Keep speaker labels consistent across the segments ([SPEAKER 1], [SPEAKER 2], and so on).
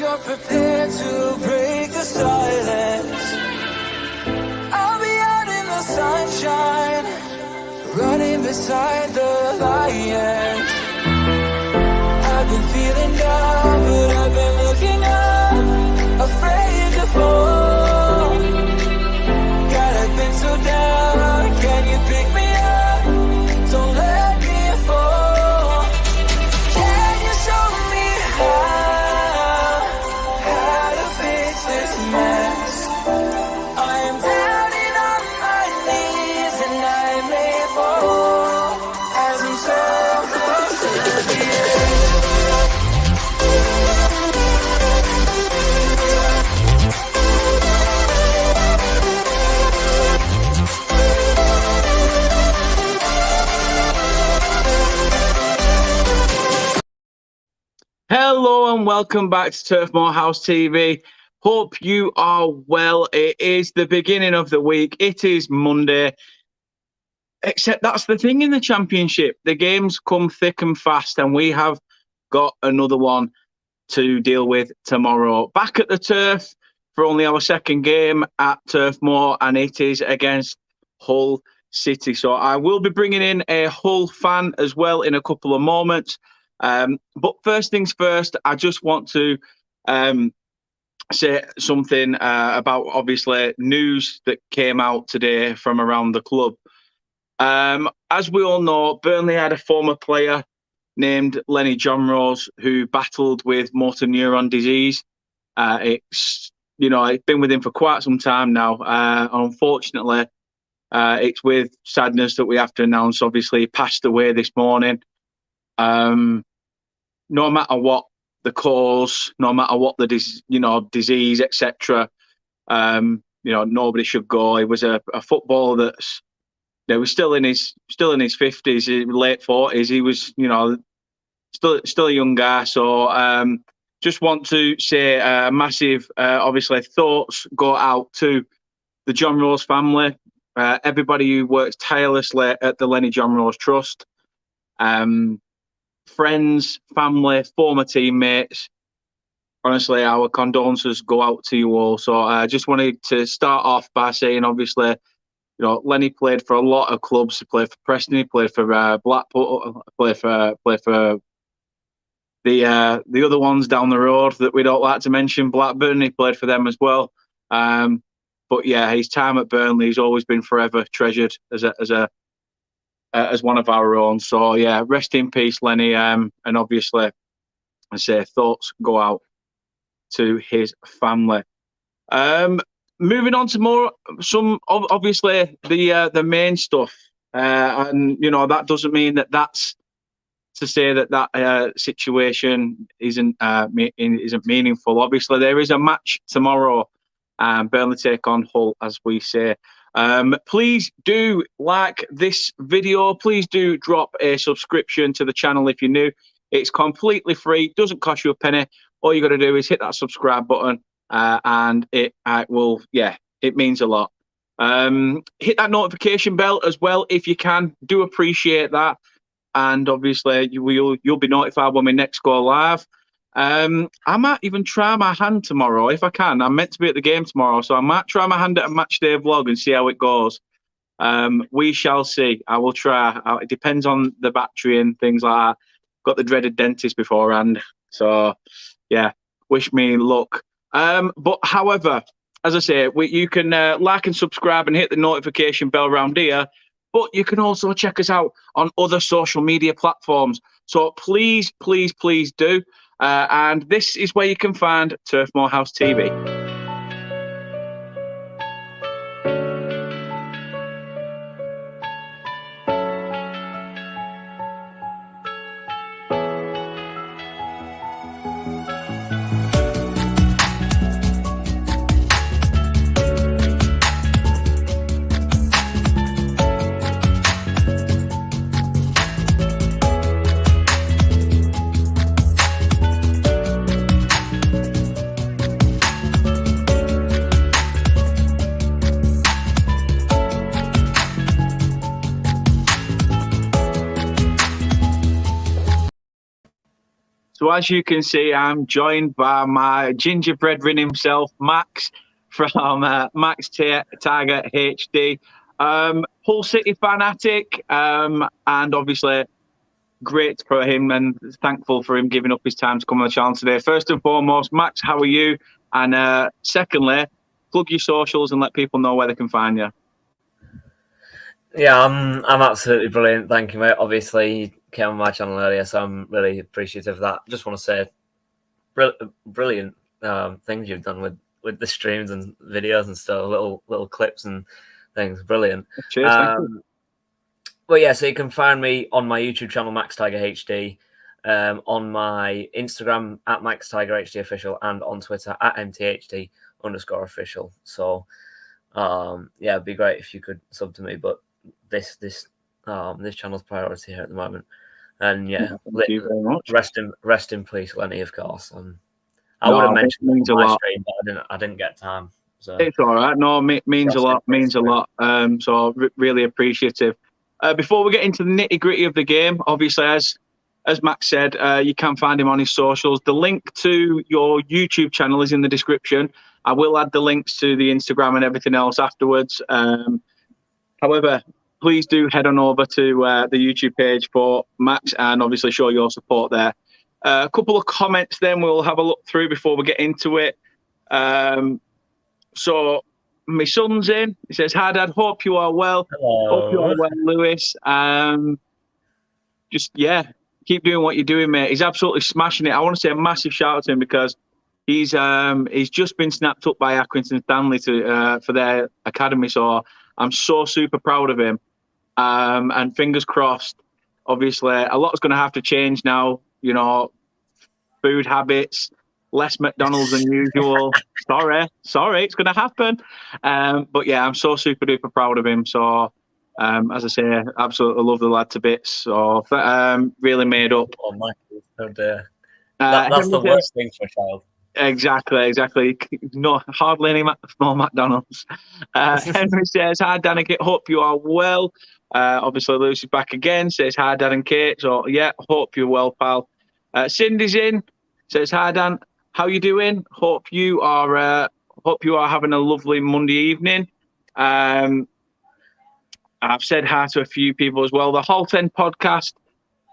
[SPEAKER 1] you're prepared to break the silence, I'll be out in the sunshine, running beside the lions. I've been feeling down, but I've been looking up, afraid to fall. God, I've been so down, can you pick me up? Don't let me fall. Can you show me how to fix this mess? I am down and on my knees, and I may fall as I'm so close to the edge.
[SPEAKER 2] Hello and welcome back to Turf Moor House TV. Hope you are well. It is the beginning of the week. It is Monday. Except that's the thing in the Championship. The games come thick and fast, and we have got another one to deal with tomorrow. Back at the turf for only our second game at Turf Moor, and it is against Hull City. So I will be bringing in a Hull fan as well in a couple of moments. But first things first, I just want to say something about, obviously, news that came out today from around the club. As we all know, Burnley had a former player named Lenny Johnrose who battled with motor neuron disease. It's been with him for quite some time now. Unfortunately, it's with sadness that we have to announce, obviously, he passed away this morning. No matter what the cause, no matter what the disease, etc., nobody should go. He was a footballer that's was still in his 50s, late 40s. He was still a young guy. So just want to say a massive obviously thoughts go out to the John Rose family, everybody who works tirelessly at the Lenny Johnrose Trust. Friends, family, former teammates. Honestly, our condolences go out to you all. So I just wanted to start off by saying, obviously, Lenny played for a lot of clubs. He played for Preston. He played for Blackpool. Played for the other ones down the road that we don't like to mention. Blackburn. He played for them as well. But yeah, his time at Burnley has always been forever treasured as one of our own. So yeah, rest in peace, Lenny. And obviously, I say thoughts go out to his family. Moving on to obviously the main stuff, and that doesn't mean that's to say that situation isn't meaningful. Obviously, there is a match tomorrow. Burnley take on Hull, as we say. Please do like this video. Please do drop a subscription to the channel if you're new. It's completely free, doesn't cost you a penny. All you got to do is hit that subscribe button, and it means a lot. Hit that notification bell as well if you can. Do appreciate that, and obviously you'll be notified when we next go live. I might even try my hand tomorrow if I can. I'm meant to be at the game tomorrow, so I might try my hand at a match day vlog and see how it goes. We shall see. I will try. It depends on the battery and things like that. Got the dreaded dentist beforehand, so yeah, wish me luck. But however, as I say, you can like and subscribe and hit the notification bell around here, but you can also check us out on other social media platforms. So please, please, please do. And this is where you can find Turf Moor House TV. So as you can see, I'm joined by my gingerbread ring himself, Max, from MaxTigerHD. Hull City fanatic, and obviously great for him and thankful for him giving up his time to come on the channel today. First and foremost, Max, how are you? And secondly, plug your socials and let people know where they can find you.
[SPEAKER 3] Yeah, I'm absolutely brilliant. Thank you, mate. Obviously, you came on my channel earlier, so I'm really appreciative of that. Just want to say, brilliant things you've done with the streams and videos and stuff, little clips and things. Brilliant.
[SPEAKER 2] Cheers, thank you.
[SPEAKER 3] But yeah, so you can find me on my YouTube channel, MaxTigerHD, on my Instagram at MaxTigerHD official, and on Twitter at MTHD_official. So yeah, it'd be great if you could sub to me, but this channel's priority here at the moment. And yeah,
[SPEAKER 2] thank you very much.
[SPEAKER 3] Rest in peace, Lenny, of course. I would have mentioned it on my stream, but I didn't get time. So
[SPEAKER 2] it's all right. No, means a lot. Means a lot. So really appreciative. Before we get into the nitty gritty of the game, obviously, as Max said, you can find him on his socials. The link to your YouTube channel is in the description. I will add the links to the Instagram and everything else afterwards. However, please do head on over to the YouTube page for Max and obviously show your support there. A couple of comments then we'll have a look through before we get into it. So my son's in. He says, "Hi, Dad. Hope you are well."
[SPEAKER 3] Hello.
[SPEAKER 2] Hope you are well, Lewis. Just, yeah, keep doing what you're doing, mate. He's absolutely smashing it. I want to say a massive shout out to him because he's just been snapped up by Accrington Stanley for their academy. So I'm so super proud of him. And fingers crossed, obviously, a lot's going to have to change now. You know, food habits, less McDonald's than usual. Sorry, it's going to happen. But yeah, I'm so super duper proud of him. So, as I say, absolutely love the lad to bits. So, really made up.
[SPEAKER 3] Oh my God, that's the worst thing for a child.
[SPEAKER 2] Exactly. No, hardly any more McDonald's. Henry says, "Hi, Danica. Hope you are well." Obviously, Lewis is back again. Says, "Hi, Dad and Kate." So, yeah, hope you're well, pal. Cindy's in. Says, "Hi, Dan. How you doing? Hope you are having a lovely Monday evening." I've said hi to a few people as well. The Halt End podcast,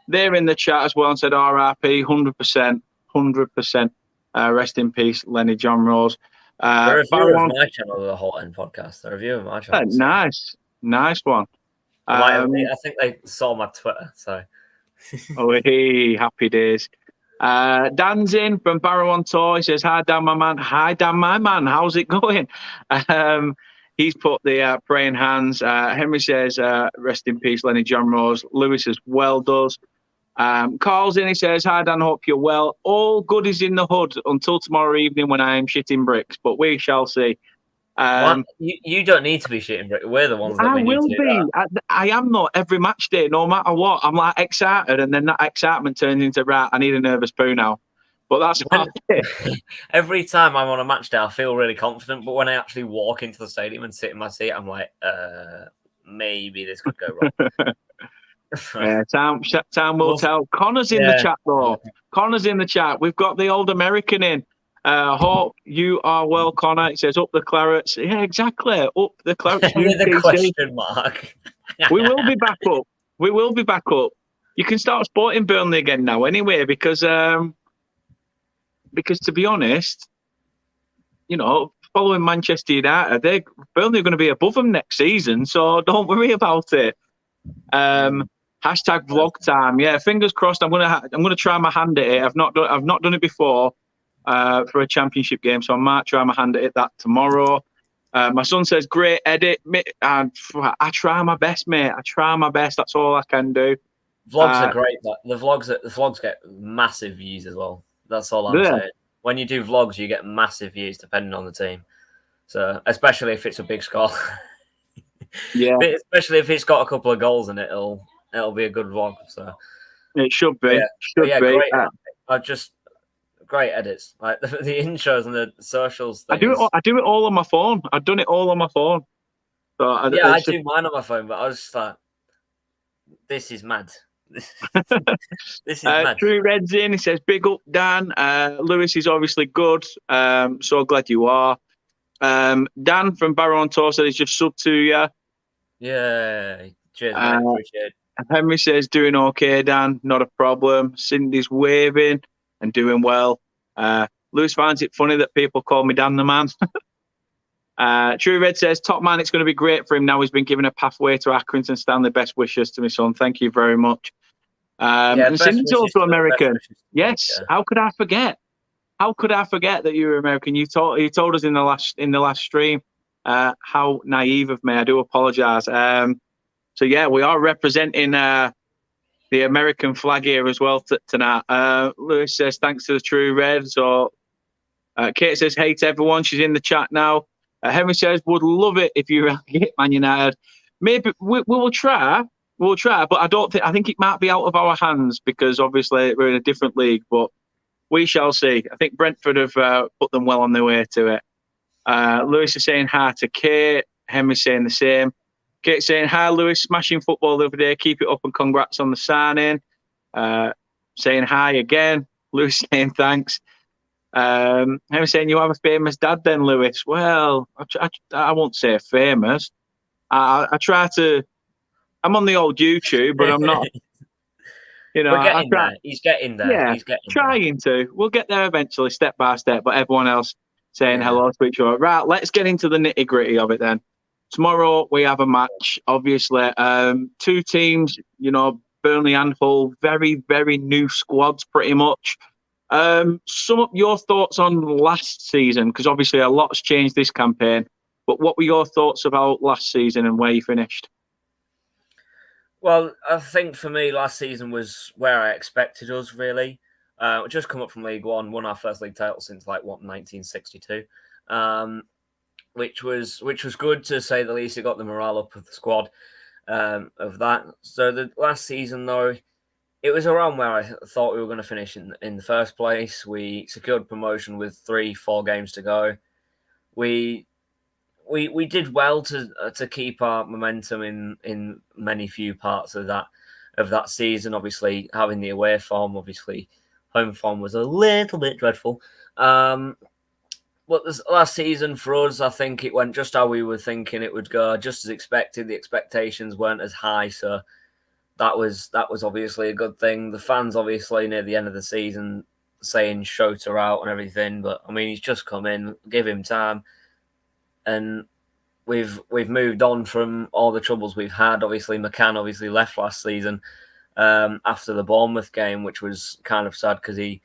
[SPEAKER 2] they're in the chat as well and said, "RRP, 100%. Rest in peace, Lenny John Rose."
[SPEAKER 3] The review of my channel, the Halt End podcast. The review of my channel.
[SPEAKER 2] Nice one.
[SPEAKER 3] I think they saw my Twitter. So.
[SPEAKER 2] Oh, hey, happy days. Dan's in from Barrow on Tour. He says, "Hi, Dan, my man." Hi, Dan, my man. How's it going? He's put the praying hands. Henry says, "Rest in peace, Lenny John Rose." Lewis as well does. Carl's in. He says, "Hi, Dan. Hope you're well. All good is in the hood until tomorrow evening when I am shitting bricks, but we shall see."
[SPEAKER 3] You don't need to be shitting bricks. We're the ones that
[SPEAKER 2] I
[SPEAKER 3] we
[SPEAKER 2] will
[SPEAKER 3] need to do
[SPEAKER 2] be. I am not every match day, no matter what. I'm like excited, and then that excitement turns into, right, I need a nervous poo now. But that's about it.
[SPEAKER 3] Every time I'm on a match day, I feel really confident. But when I actually walk into the stadium and sit in my seat, I'm like, maybe this could go wrong.
[SPEAKER 2] Yeah, time will tell. Connor's in the chat, though. Connor's in the chat. We've got the old American in. Hope you are well, Connor. It says, "Up the Clarets." Yeah, exactly. Up the Clarets.
[SPEAKER 3] With a question mark.
[SPEAKER 2] We will be back up. We will be back up. You can start supporting Burnley again now, anyway, because to be honest, you know, following Manchester United, Burnley are going to be above them next season, so don't worry about it. Hashtag vlog time. Yeah, fingers crossed. I'm gonna try my hand at it. I've not done it before. For a championship game, so I might try my hand at it that tomorrow. My son says, "Great edit," and I try my best, mate. I try my best. That's all I can do.
[SPEAKER 3] Vlogs are great. The vlogs get massive views as well. That's all I'm saying. When you do vlogs, you get massive views depending on the team. So especially if it's a big score.
[SPEAKER 2] Yeah.
[SPEAKER 3] Especially if it's got a couple of goals in it, it'll be a good vlog. So
[SPEAKER 2] it should be.
[SPEAKER 3] Yeah, great. Great edits, like the intros and the socials.
[SPEAKER 2] I do it all on my phone. I've done it all on my phone. So
[SPEAKER 3] I do mine on my phone, but I was just like, this is mad. This is mad.
[SPEAKER 2] True Red's in. He says, big up, Dan. Lewis is obviously good. So glad you are. Dan from Barrow on Tour said he's just sub to you.
[SPEAKER 3] Yeah. Cheers, mate. Appreciate it.
[SPEAKER 2] Henry says, doing okay, Dan. Not a problem. Cindy's waving and doing well. Lewis finds it funny that people call me Dan the man. True Red says, top man, it's going to be great for him now. He's been given a pathway to Accrington Stanley. Best wishes to my son. Thank you very much. And Cindy's also American. Yes. How could I forget? How could I forget that you were American? You told us in the last stream. How naive of me. I do apologise. So yeah, we are representing the American flag here as well tonight. Lewis says thanks to the True Red. So Kate says hey to everyone. She's in the chat now. Henry says would love it if you hit Man United. Maybe we will try. We'll try, but I think it might be out of our hands because obviously we're in a different league. But we shall see. I think Brentford have put them well on their way to it. Lewis is saying hi to Kate. Henry's saying the same. Kate saying, hi, Lewis, smashing football the other day. Keep it up and congrats on the signing. Saying hi again. Lewis saying thanks. Henry saying, you have a famous dad then, Lewis. Well, I won't say famous. I try to... I'm on the old YouTube, but I'm not... You know,
[SPEAKER 3] we're getting there. He's getting there.
[SPEAKER 2] Yeah,
[SPEAKER 3] he's getting
[SPEAKER 2] trying to. We'll get there eventually, step by step, but everyone else saying hello to each other. Right, let's get into the nitty-gritty of it then. Tomorrow we have a match, obviously. Two teams, you know, Burnley and Hull, very, very new squads pretty much. Sum up your thoughts on last season, because obviously a lot's changed this campaign, but what were your thoughts about last season and where you finished?
[SPEAKER 3] Well, I think for me, last season was where I expected us, really. Just come up from League One, won our first league title since, 1962. Which was good, to say the least. It got the morale up of the squad of that. So the last season, though, it was around where I thought we were going to finish in the first place. We secured promotion with 3-4 games to go. We did well to keep our momentum in many few parts of that season. Obviously, having the away form, obviously home form was a little bit dreadful. But this last season for us, I think it went just how we were thinking it would go, just as expected. The expectations weren't as high, so that was obviously a good thing. The fans, obviously, near the end of the season, saying Shota out and everything, but I mean, he's just come in, give him time, and we've moved on from all the troubles we've had. Obviously, McCann obviously left last season after the Bournemouth game, which was kind of sad because he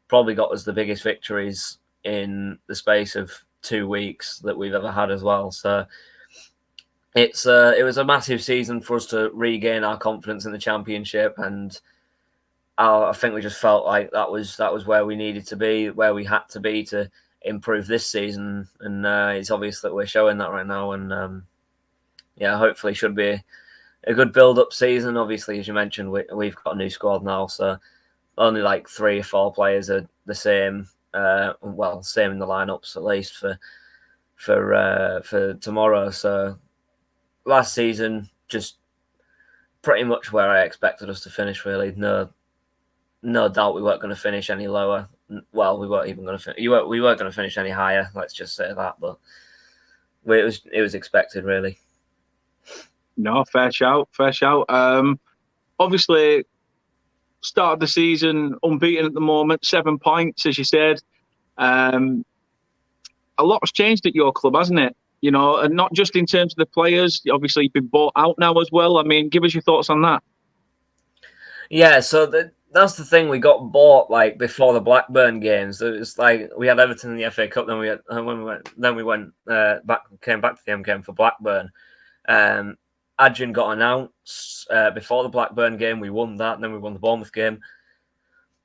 [SPEAKER 3] probably got us the biggest victories in the space of 2 weeks that we've ever had as well. So it was a massive season for us to regain our confidence in the Championship, and I think we just felt like that was where we needed to be, where we had to be to improve this season, and it's obvious that we're showing that right now. And hopefully should be a good build-up season. Obviously, as you mentioned, we've got a new squad now, so only 3 or 4 players are the same. Same in the lineups at least for tomorrow. So last season, just pretty much where I expected us to finish. Really, no doubt we weren't going to finish any lower. Well, we weren't even going to we weren't going to finish any higher. Let's just say that. But it was expected, really.
[SPEAKER 2] No, fair shout. Obviously, start of the season unbeaten at the moment, 7 points, as you said. A lot's changed at your club, hasn't it? You know, and not just in terms of the players. Obviously, you've been bought out now as well. I mean, give us your thoughts on that.
[SPEAKER 3] Yeah, so that's the thing. We got bought before the Blackburn games. It was we had Everton in the FA Cup, then we came back to the M game for Blackburn. Adrian got announced before the Blackburn game. We won that, and then we won the Bournemouth game.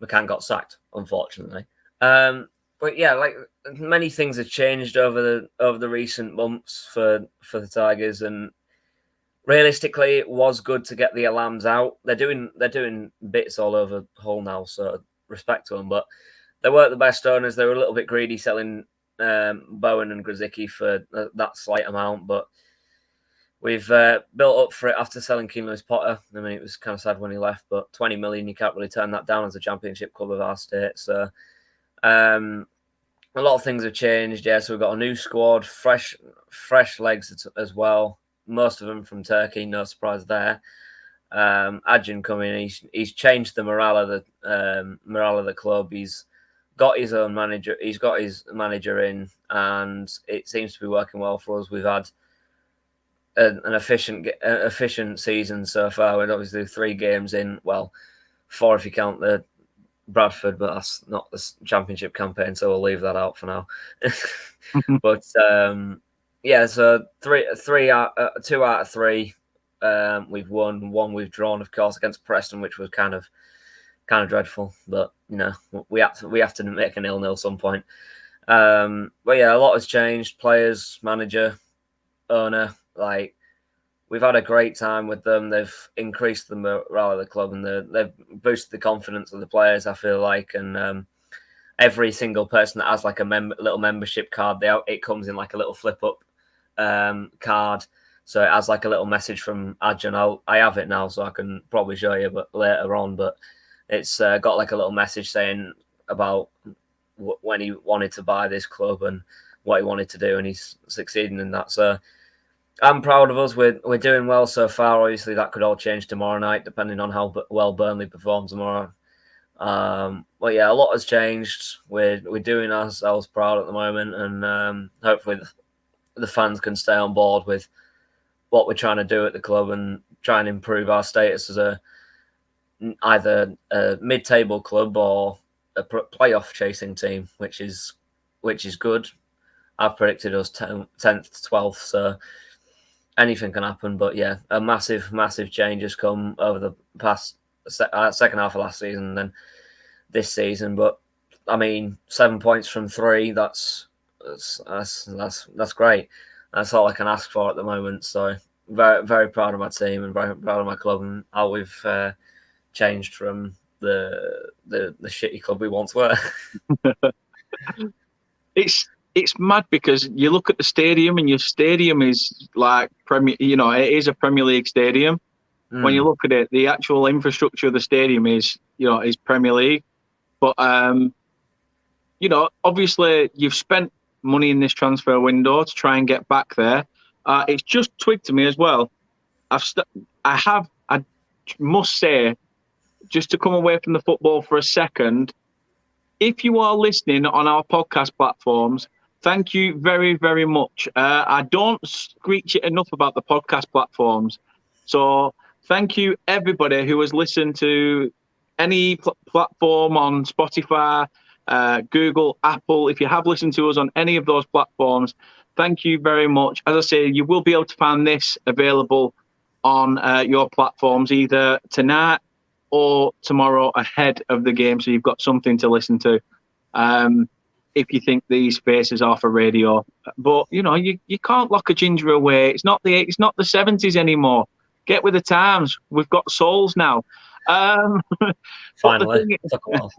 [SPEAKER 3] McCann got sacked, unfortunately. But yeah, many things have changed over the recent months for the Tigers, and realistically, it was good to get the alarms out. They're doing bits all over Hull now, so respect to them. But they weren't the best owners. They were a little bit greedy selling Bowen and Grzycki for that slight amount. But we've built up for it after selling Keane Lewis Potter. I mean, it was kind of sad when he left, but 20 million, you can't really turn that down as a championship club of our state. So a lot of things have changed. Yeah, so we've got a new squad, fresh legs as well. Most of them from Turkey, no surprise there. Adjan coming, he's changed the morale of the club. He's got his own manager. He's got his manager in, and it seems to be working well for us. We've had an efficient season so far. We'd obviously 3 games in. Well, 4 if you count the Bradford, but that's not the championship campaign, so we'll leave that out for now. But yeah, so 2 out of 3 we've won. 1 we've drawn, of course, against Preston, which was kind of dreadful. But we have to make a 0-0 some point. But yeah, a lot has changed. Players, manager, owner. Like, we've had a great time with them. They've increased the morale of the club, and they've boosted the confidence of the players, I feel like. And every single person that has like a little membership card, it comes in like a little flip-up card. So it has like a little message from Adjan. I have it now, so I can probably show you but later on. But it's got like a little message saying about when he wanted to buy this club and what he wanted to do, and he's succeeding in that. So I'm proud of us. We're doing well so far. Obviously, that could all change tomorrow night, depending on how well Burnley performs tomorrow. But yeah, a lot has changed. We're doing ourselves proud at the moment, and hopefully the fans can stay on board with what we're trying to do at the club and try and improve our status as either a mid-table club or a playoff chasing team, which is good. I've predicted us 10th to 12th, so anything can happen. But yeah, a massive change has come over the past second half of last season and then this season. But I mean, 7 points from 3, that's great. That's all I can ask for at the moment. So very, very proud of my team and very proud of my club and how we've changed from the shitty club we once were.
[SPEAKER 2] It's mad because you look at the stadium, and your stadium is like it is a Premier League stadium. When you look at it, the actual infrastructure of the stadium is Premier League. But obviously you've spent money in this transfer window to try and get back there. It's just twigged to me as well. I must say, just to come away from the football for a second, if you are listening on our podcast platforms, thank you very, very much. I don't screech it enough about the podcast platforms. So thank you, everybody who has listened to any platform on Spotify, Google, Apple. If you have listened to us on any of those platforms, thank you very much. As I say, you will be able to find this available on your platforms either tonight or tomorrow ahead of the game, so you've got something to listen to. If you think these faces are for radio, but you can't lock a ginger away. It's not the 70s anymore. Get with the times. We've got souls now.
[SPEAKER 3] Finally, took a while.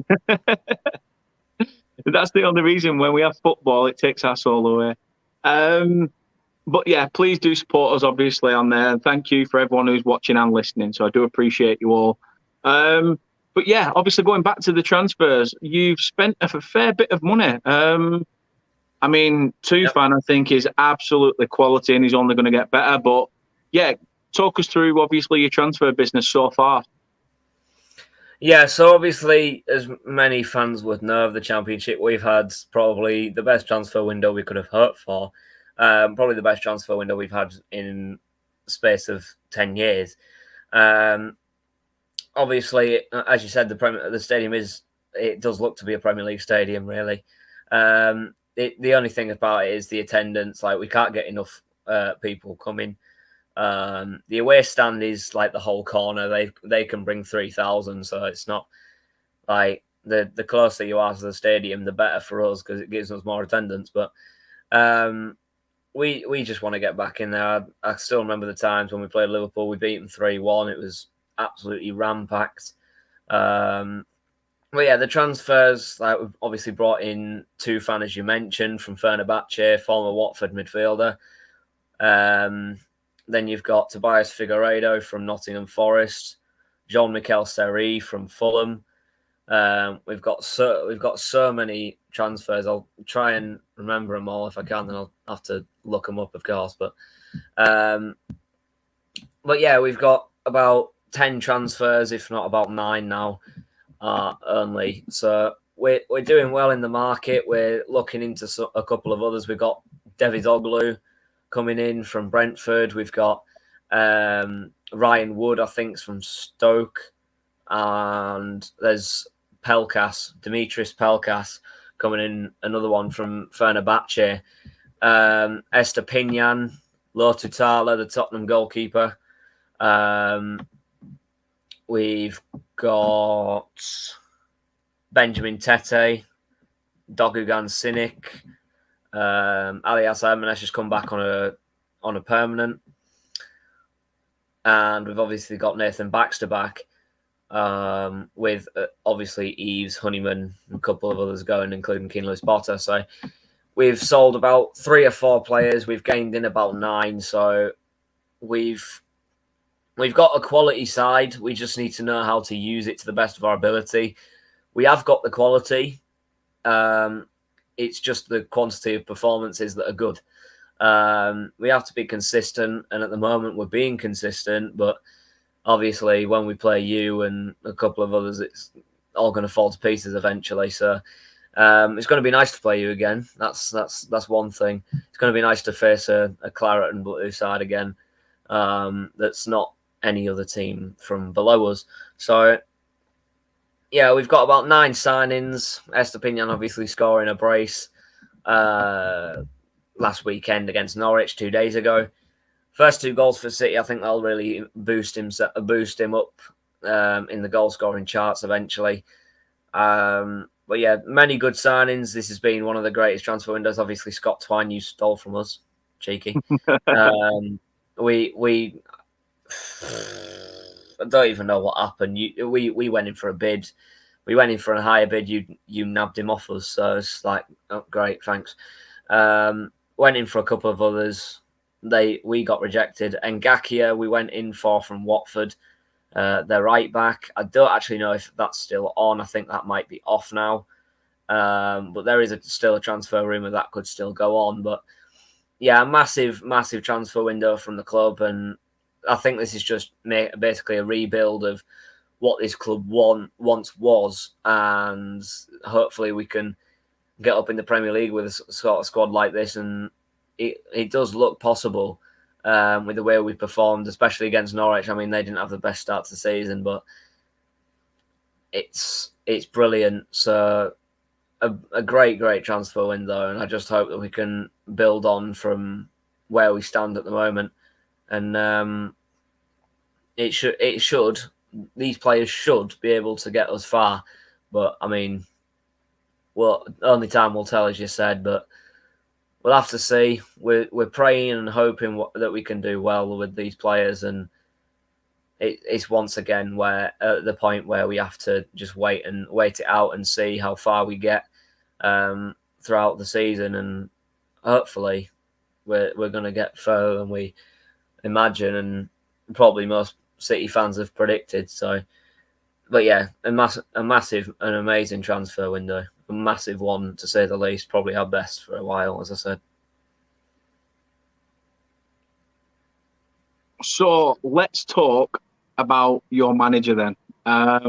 [SPEAKER 2] That's the only reason when we have football, it takes our soul away. But yeah, please do support us, obviously, on there. Thank you for everyone who's watching and listening. So I do appreciate you all. But yeah, obviously going back to the transfers, you've spent a fair bit of money. I mean, Tufan, I think, is absolutely quality and he's only going to get better. But yeah, talk us through, obviously, your transfer business so far.
[SPEAKER 3] Yeah, so obviously, as many fans would know of the Championship, we've had probably the best transfer window we could have hoped for. Probably the best transfer window we've had in the space of 10 years. Obviously, as you said, the stadium does look to be a Premier League stadium, really. The only thing about it is the attendance. Like, we can't get enough people coming. The away stand is like the whole corner. They can bring 3,000, so it's not like the closer you are to the stadium, the better for us because it gives us more attendance. But we just want to get back in there. I still remember the times when we played Liverpool. We beat them 3-1. It was absolutely ram-packed. But yeah, the transfers, like, we've obviously brought in Tufan, as you mentioned, from Fenerbahce, former Watford midfielder. Then you've got Tobias Figueiredo from Nottingham Forest, Jean-Michel Seri from Fulham. We've got so many transfers. I'll try and remember them all if I can, then I'll have to look them up, of course. But yeah, we've got about 10 transfers, if not about 9 now, only. So we're doing well in the market. We're looking into a couple of others. We've got David Oglu coming in from Brentford. We've got Ryan Wood, I think, is from Stoke. And there's Dimitris Pelkas coming in, another one from Fenerbahce. Estepinian, Lotutala, the Tottenham goalkeeper. We've got Benjamin Tete, Dogugan Sinic, Alias Aymanesh has come back on a permanent, and we've obviously got Nathan Baxter back, with obviously Eves, Honeyman, and a couple of others going, including Keane Lewis Potter. So we've sold about 3 or 4 players. We've gained in about 9. So we've got a quality side. We just need to know how to use it to the best of our ability. We have got the quality. It's just the quantity of performances that are good. We have to be consistent, and at the moment we're being consistent, but obviously when we play you and a couple of others, it's all going to fall to pieces eventually. So it's going to be nice to play you again. That's one thing. It's going to be nice to face a claret and blue side again. That's not any other team from below us. So yeah, we've got about 9 signings. Estepinian obviously scoring a brace last weekend against Norwich 2 days ago. First 2 goals for City, I think that'll really boost him up in the goal scoring charts eventually. But yeah, many good signings. This has been one of the greatest transfer windows. Obviously, Scott Twine, you stole from us, cheeky. We I don't even know what happened. We went in for a bid. We went in for a higher bid. You nabbed him off us. So it's like, oh, great, thanks. Went in for a couple of others. We got rejected. Ngakia, we went in for from Watford. They're right back. I don't actually know if that's still on. I think that might be off now. But there is still a transfer rumour that could still go on. But yeah, massive transfer window from the club. And I think this is just basically a rebuild of what this club once was. And hopefully we can get up in the Premier League with a sort of squad like this. And it does look possible with the way we performed, especially against Norwich. I mean, they didn't have the best start to the season, but it's brilliant. So a great transfer window, and I just hope that we can build on from where we stand at the moment. And these players should be able to get us far. But I mean, well, only time will tell, as you said. But we'll have to see. We're praying and hoping that we can do well with these players, and it's once again where at the point where we have to just wait it out and see how far we get throughout the season, and hopefully we're going to get further than we imagine, and probably most City fans have predicted. So, but yeah, a massive and amazing transfer window. A massive one, to say the least. Probably our best for a while, as I said.
[SPEAKER 2] So let's talk about your manager then. I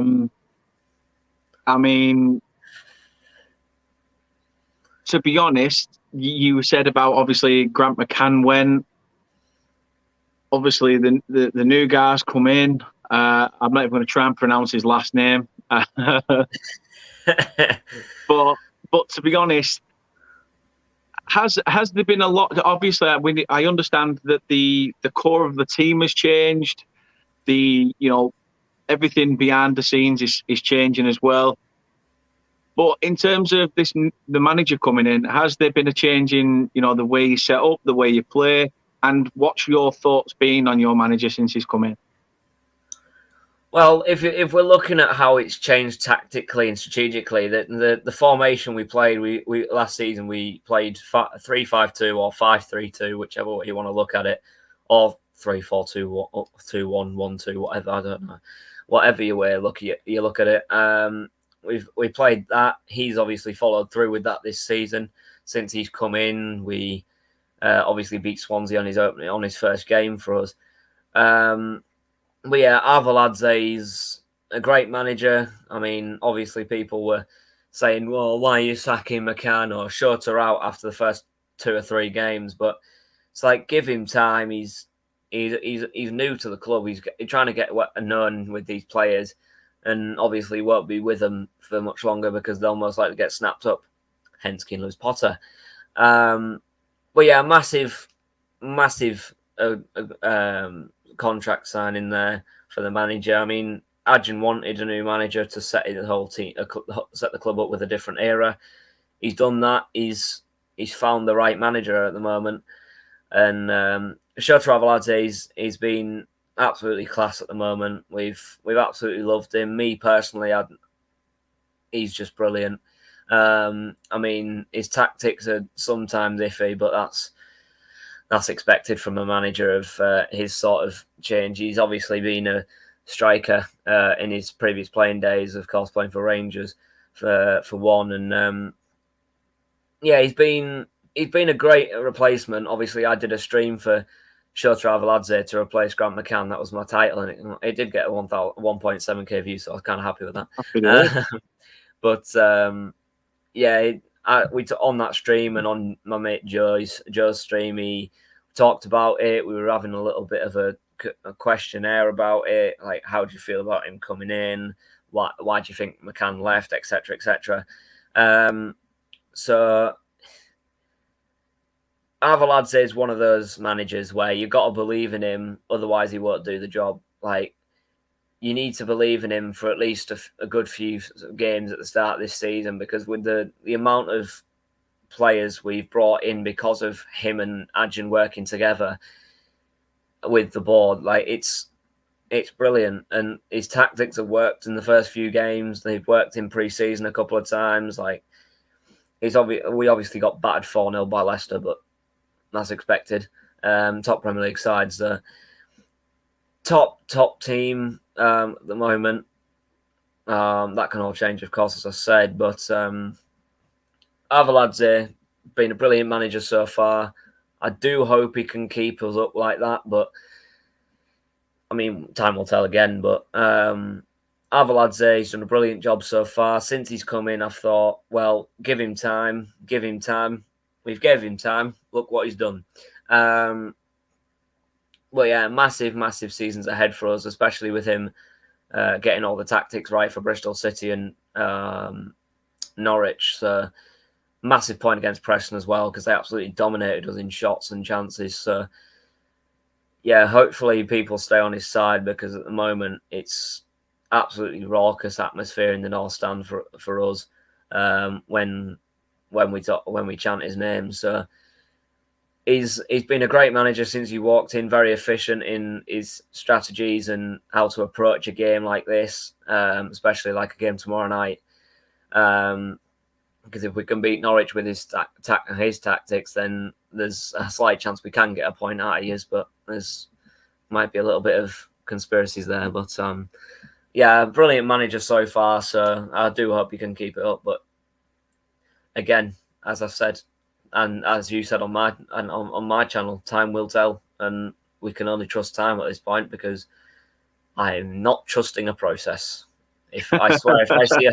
[SPEAKER 2] mean, to be honest, you said about obviously Grant McCann went. Obviously, the new guys come in. I'm not even going to try and pronounce his last name. But to be honest, has there been a lot? Obviously, I understand that the core of the team has changed. Everything behind the scenes is changing as well. But in terms of the manager coming in, has there been a change in the way you set up, the way you play, and what's your thoughts been on your manager since he's come in?
[SPEAKER 3] Well, if we're looking at how it's changed tactically and strategically, the formation we played, we last season we played 3-5-2 or 5-3-2, whichever way you want to look at it, or 3-4-2, 2-1, 1-2, whatever. I don't know. Whatever you look at it. We played that. He's obviously followed through with that this season. Since he's come in, we obviously beat Swansea on his first game for us. But yeah, Arveladze is a great manager. I mean, obviously people were saying, well, why are you sacking McCann or Shota out after the first 2 or 3 games? But it's like, give him time. He's new to the club. He's trying to get known with these players, and obviously won't be with them for much longer because they'll most likely get snapped up. Hence, Keane Lewis Potter. But yeah, massive contract signing there for the manager. I mean, Adjan wanted a new manager to set the whole team, set the club up with a different era. He's done that. He's found the right manager at the moment, and Shota Arveladze, he's been absolutely class at the moment. We've absolutely loved him. Me personally, he's just brilliant. I mean, his tactics are sometimes iffy, but that's expected from a manager of his sort of change. He's obviously been a striker in his previous playing days, of course, playing for Rangers for one, and yeah, he's been a great replacement. Obviously, I did a stream for Shota Arveladze to replace Grant McCann. That was my title, and it did get 1.7k views, so I was kind of happy with that. But yeah, we on that stream and on my mate Joe's stream, he talked about it. We were having a little bit of a questionnaire about it, like how do you feel about him coming in? Why do you think McCann left, etc., etc. So Arveladze is one of those managers where you've got to believe in him, otherwise he won't do the job. Like, you need to believe in him for at least a good few games at the start of this season, because with the amount of players we've brought in because of him and Adjan working together with the board, like it's brilliant. And his tactics have worked in the first few games. They've worked in pre-season a couple of times. Like, we obviously got battered 4-0 by Leicester, but that's expected. Top Premier League sides, the top team at the moment. That can all change, of course, as I said. But Arveladze been a brilliant manager so far. I do hope he can keep us up like that, but I mean, time will tell again. But Arveladze, he's done a brilliant job so far. Since he's come in, I've thought, well, give him time. We've gave him time. Look what he's done. Well, yeah, massive seasons ahead for us, especially with him getting all the tactics right for Bristol City and Norwich. So massive point against Preston as well, because they absolutely dominated us in shots and chances. So yeah, hopefully people stay on his side, because at the moment it's absolutely raucous atmosphere in the North Stand for us when we chant his name. So he's been a great manager since he walked in, very efficient in his strategies and how to approach a game like this, especially like a game tomorrow night. Because if we can beat Norwich with his tactics, then there's a slight chance we can get a point out of his, but might be a little bit of conspiracies there. But yeah, brilliant manager so far, so I do hope he can keep it up. But again, as I've said, and as you said on my channel, time will tell, and we can only trust time at this point, because I am not trusting a process. If I swear, if I see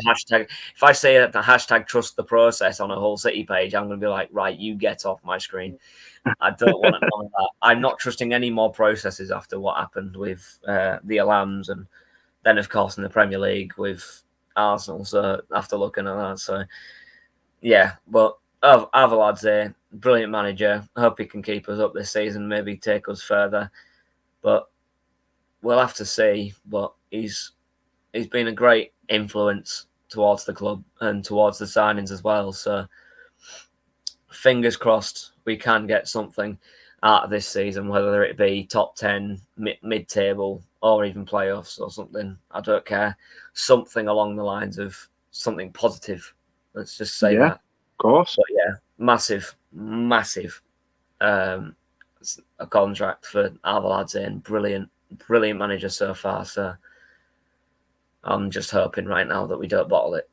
[SPEAKER 3] the hashtag trust the process on a Hull City page, I'm going to be like, right, you get off my screen. I don't want to know that. I'm not trusting any more processes after what happened with the Alams, and then of course in the Premier League with Arsenal. So after looking at that, so yeah, but Arveladze, brilliant manager. I hope he can keep us up this season, maybe take us further. But we'll have to see. But he's been a great influence towards the club and towards the signings as well. So fingers crossed we can get something out of this season, whether it be top 10, mid-table, or even playoffs or something. I don't care. Something along the lines of something positive. Let's just say that.
[SPEAKER 2] Of course.
[SPEAKER 3] But yeah, massive a contract for our lads in. Brilliant manager so far. So I'm just hoping right now that we don't bottle it.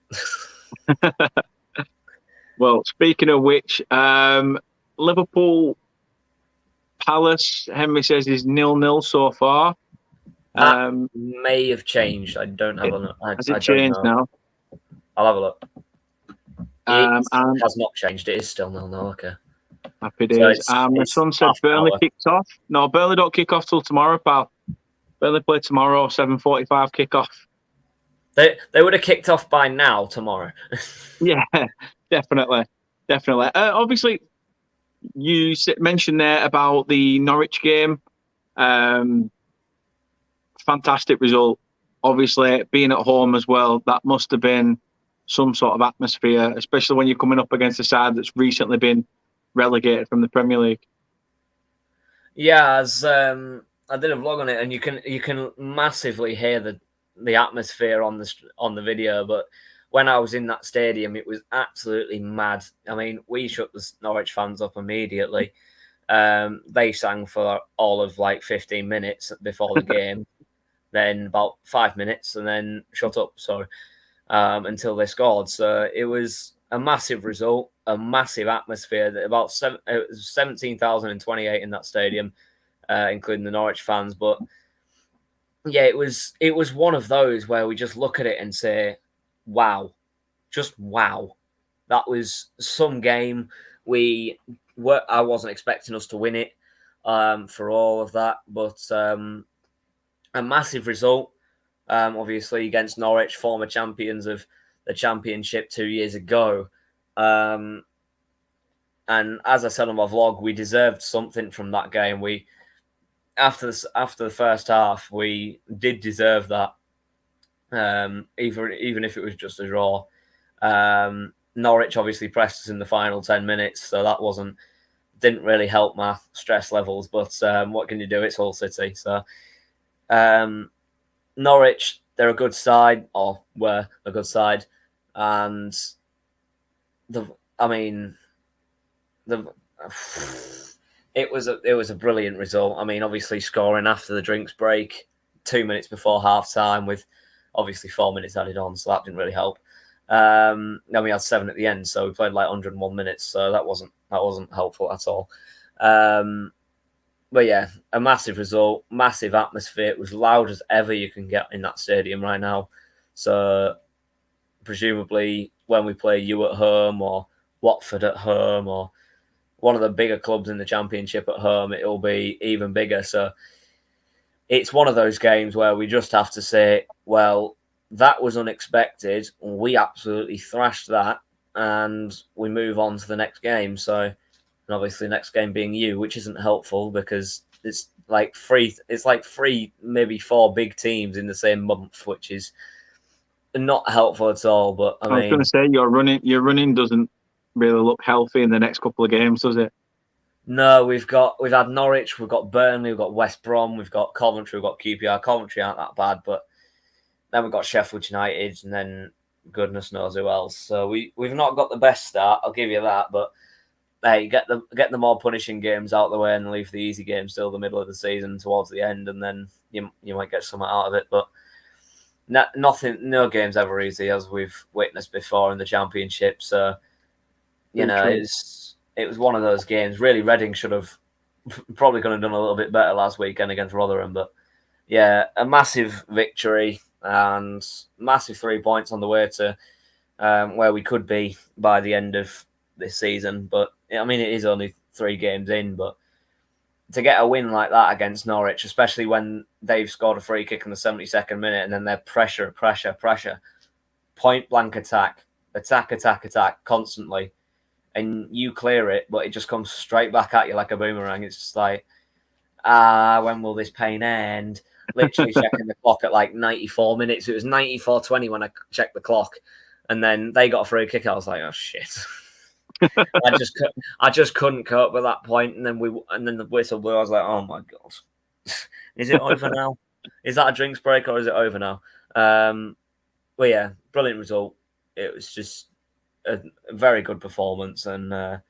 [SPEAKER 2] Well, speaking of which, Liverpool Palace, Henry says, is 0-0 so far.
[SPEAKER 3] That may have changed. I don't have
[SPEAKER 2] Has it changed now?
[SPEAKER 3] I'll have a look. It
[SPEAKER 2] And
[SPEAKER 3] has not changed. It is still 0-0. Okay.
[SPEAKER 2] Happy days. My son said Burnley kicked off. No, Burnley don't kick off till tomorrow, pal. Burnley play tomorrow, 7:45 kick-off.
[SPEAKER 3] They would have kicked off by now tomorrow.
[SPEAKER 2] Yeah, definitely. Obviously, you mentioned there about the Norwich game. Fantastic result. Obviously, being at home as well, that must have been some sort of atmosphere, especially when you're coming up against a side that's recently been relegated from the Premier League.
[SPEAKER 3] Yeah, as I did a vlog on it, and you can massively hear the atmosphere on the video. But when I was in that stadium, it was absolutely mad. I mean, we shut the Norwich fans up immediately. They sang for all of like 15 minutes before the game, then about 5 minutes, and then shut up. So until they scored. So it was a massive result, a massive atmosphere. About 17,028 in that stadium, including the Norwich fans. But yeah, it was one of those where we just look at it and say, "Wow, just wow." That was some game. I wasn't expecting us to win it for all of that, but a massive result. Obviously against Norwich, former champions of the Championship 2 years ago. And as I said on my vlog, we deserved something from that game. We after the first half, we did deserve that. Even if it was just a draw. Norwich obviously pressed us in the final 10 minutes, so that didn't really help my stress levels. But what can you do? It's Hull City. So Norwich, they're a good side, or were a good side, and it was a brilliant result. I mean, obviously scoring after the drinks break, 2 minutes before half time, with obviously 4 minutes added on, so that didn't really help. Then we had 7 at the end, so we played like 101 minutes, so that wasn't helpful at all. But yeah, a massive result, massive atmosphere. It was loud as ever you can get in that stadium right now. So presumably when we play you at home, or Watford at home, or one of the bigger clubs in the Championship at home, it'll be even bigger. So it's one of those games where we just have to say, well, that was unexpected. We absolutely thrashed that, and we move on to the next game. So, and obviously, next game being you, which isn't helpful because it's like three, maybe 4 big teams in the same month, which is not helpful at all. But I
[SPEAKER 2] was going to say your running doesn't really look healthy in the next couple of games, does it?
[SPEAKER 3] No, we've had Norwich, we've got Burnley, we've got West Brom, we've got Coventry, we've got QPR. Coventry aren't that bad, but then we've got Sheffield United, and then goodness knows who else. So we've not got the best start, I'll give you that. But hey, get the more punishing games out of the way and leave the easy games till the middle of the season towards the end, and then you might get something out of it. But no game's ever easy, as we've witnessed before in the Championship. So it was one of those games. Really, Reading should have probably could have done a little bit better last weekend against Rotherham. But yeah, a massive victory and massive 3 points on the way to where we could be by the end of this season. But I mean, it is only 3 games in, but to get a win like that against Norwich, especially when they've scored a free kick in the 72nd minute, and then they're pressure, point blank attack constantly, and you clear it, but it just comes straight back at you like a boomerang. It's just like, when will this pain end? Literally checking the clock at like 94 minutes. It was 94:20 when I checked the clock, and then they got a free kick. I was like, oh shit. I just couldn't cope with that point, and then the whistle blew. I was like, oh my god, is it over now? Is that a drinks break, or is it over now? Well, yeah, brilliant result. It was just a very good performance, and I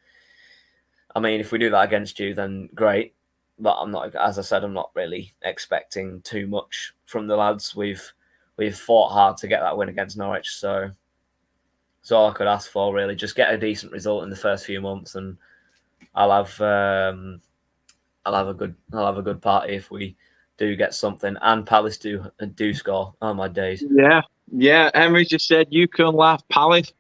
[SPEAKER 3] mean, if we do that against you, then great. but I'm not. As I said, I'm not really expecting too much from the lads. We've fought hard to get that win against Norwich, so it's all I could ask for. Really, just get a decent result in the first few months, and I'll have a good party if we do get something. And Palace do score. Oh my days!
[SPEAKER 2] Yeah. Henry just said you can laugh. Palace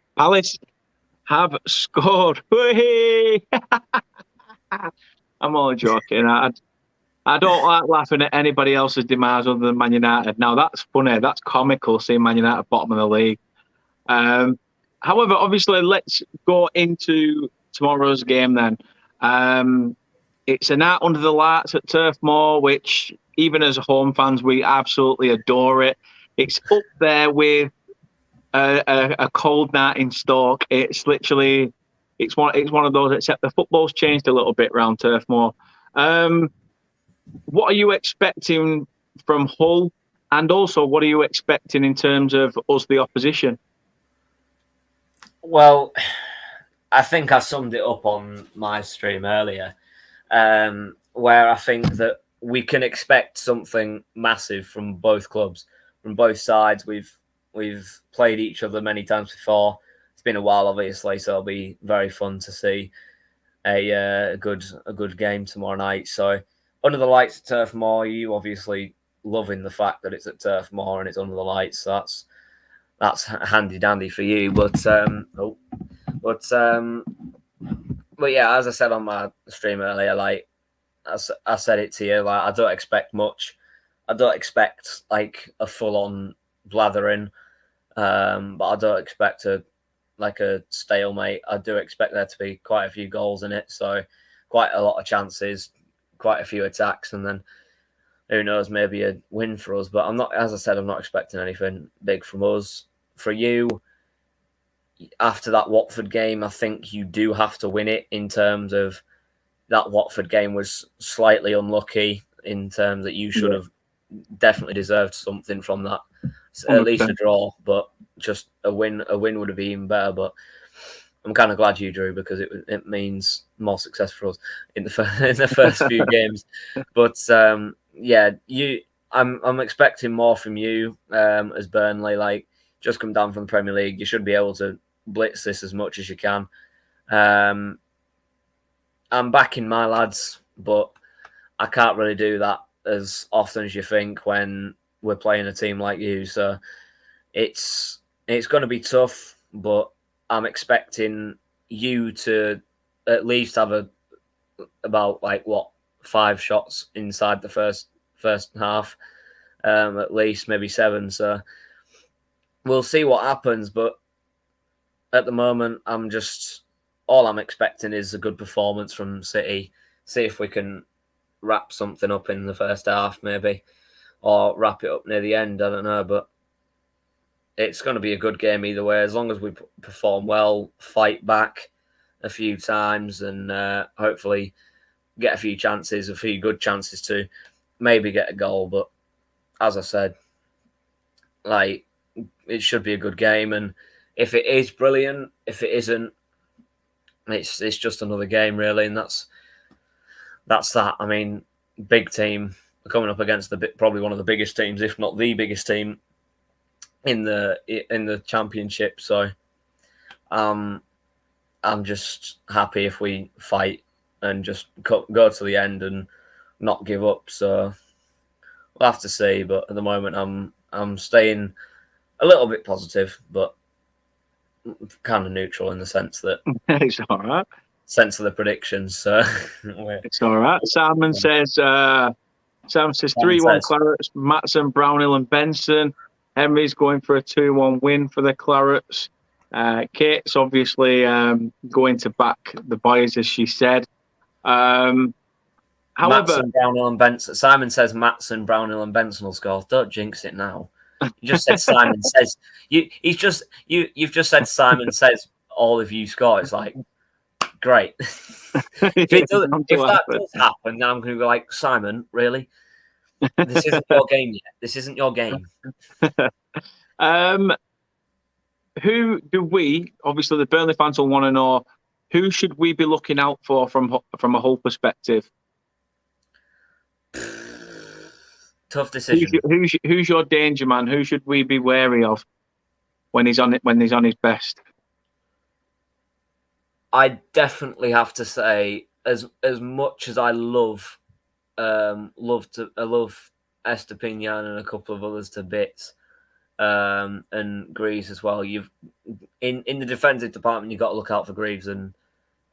[SPEAKER 2] have scored. Whee! I'm only joking. I don't like laughing at anybody else's demise other than Man United. Now that's funny. That's comical seeing Man United bottom of the league. However, obviously, let's go into tomorrow's game then. It's a night under the lights at Turf Moor, which even as home fans, we absolutely adore it. It's up there with a cold night in Stoke. It's literally, it's one of those, except the football's changed a little bit around Turf Moor. What are you expecting from Hull? And also, what are you expecting in terms of us, the opposition?
[SPEAKER 3] Well, I think I summed it up on my stream earlier, where I think that we can expect something massive from both clubs, from both sides. We've played each other many times before. It's been a while, obviously, so it'll be very fun to see a good game tomorrow night. So under the lights at Turf Moor, you obviously loving the fact that it's at Turf Moor and it's under the lights. So that's handy dandy for you. But yeah, as I said on my stream earlier, like I said it to you, like I don't expect much. I don't expect like a full on blathering, but I don't expect a stalemate. I do expect there to be quite a few goals in it, so quite a lot of chances, quite a few attacks, and then who knows, maybe a win for us. But I'm not, as I said, I'm not expecting anything big from us. For you, after that Watford game, I think you do have to win it. In terms of that Watford game was slightly unlucky in terms that you should have definitely deserved something from that. At least a draw, but just a win would have been even better. But I'm kind of glad you drew, because it means more success for us in the first few games. But yeah, I'm expecting more from you as Burnley. Like, just come down from the Premier League, you should be able to blitz this as much as you can. I'm backing my lads, but I can't really do that as often as you think when we're playing a team like you. So it's going to be tough, but I'm expecting you to at least have about 5 shots inside the first half, at least maybe 7. So we'll see what happens. But at the moment, all I'm expecting is a good performance from City. See if we can wrap something up in the first half, maybe, or wrap it up near the end. I don't know, but it's going to be a good game either way, as long as we perform well, fight back a few times, and hopefully get a few good chances to maybe get a goal. But as I said, it should be a good game, and if it is, brilliant. If it isn't, it's just another game, really, and that's that. I mean, big team coming up against probably one of the biggest teams, if not the biggest team in the championship. So I'm just happy if we fight and just go to the end and not give up. So we'll have to see. But at the moment, I'm staying a little bit positive, but kind of neutral in the sense that
[SPEAKER 2] it's all right.
[SPEAKER 3] Sense of the predictions. So
[SPEAKER 2] it's all right. Simon says 3-1 Clarets. Matson, Brownhill, and Benson. Henry's going for a 2-1 win for the Clarets. Kate's obviously going to back the boys, as she said. However,
[SPEAKER 3] Matson, Brownhill, and Benson. Simon says Matson, Brownhill, and Benson will score. Don't jinx it now. You just said Simon says. You've just said Simon says all of you score. It's like, great. if that does happen, then I'm going to go like, Simon, really? This isn't your game yet. This isn't your game.
[SPEAKER 2] Who do we? Obviously, the Burnley fans will want to know, who should we be looking out for from a Hull perspective?
[SPEAKER 3] Tough decision.
[SPEAKER 2] Who's your danger man? Who should we be wary of when he's on his best?
[SPEAKER 3] I definitely have to say, as much as I love Estepinian and a couple of others to bits, and Greaves as well. You've in the defensive department, you've got to look out for Greaves and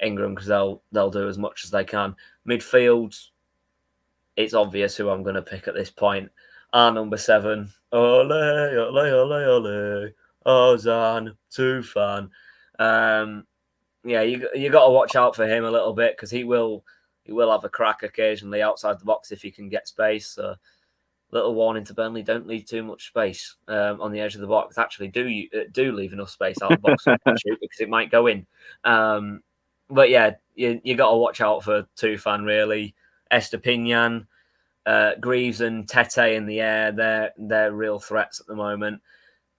[SPEAKER 3] Ingram because they'll do as much as they can. Midfield, it's obvious who I'm going to pick at this point. Our number 7, ole ole ole ole, Ozan Tufan. Yeah, you got to watch out for him a little bit because he will have a crack occasionally outside the box if he can get space. So, little warning to Burnley: don't leave too much space on the edge of the box. Actually, do leave enough space out of the box to shoot because it might go in. But yeah, you got to watch out for Tufan really. Estepinian, Greaves, and Tete in the air. They're real threats at the moment.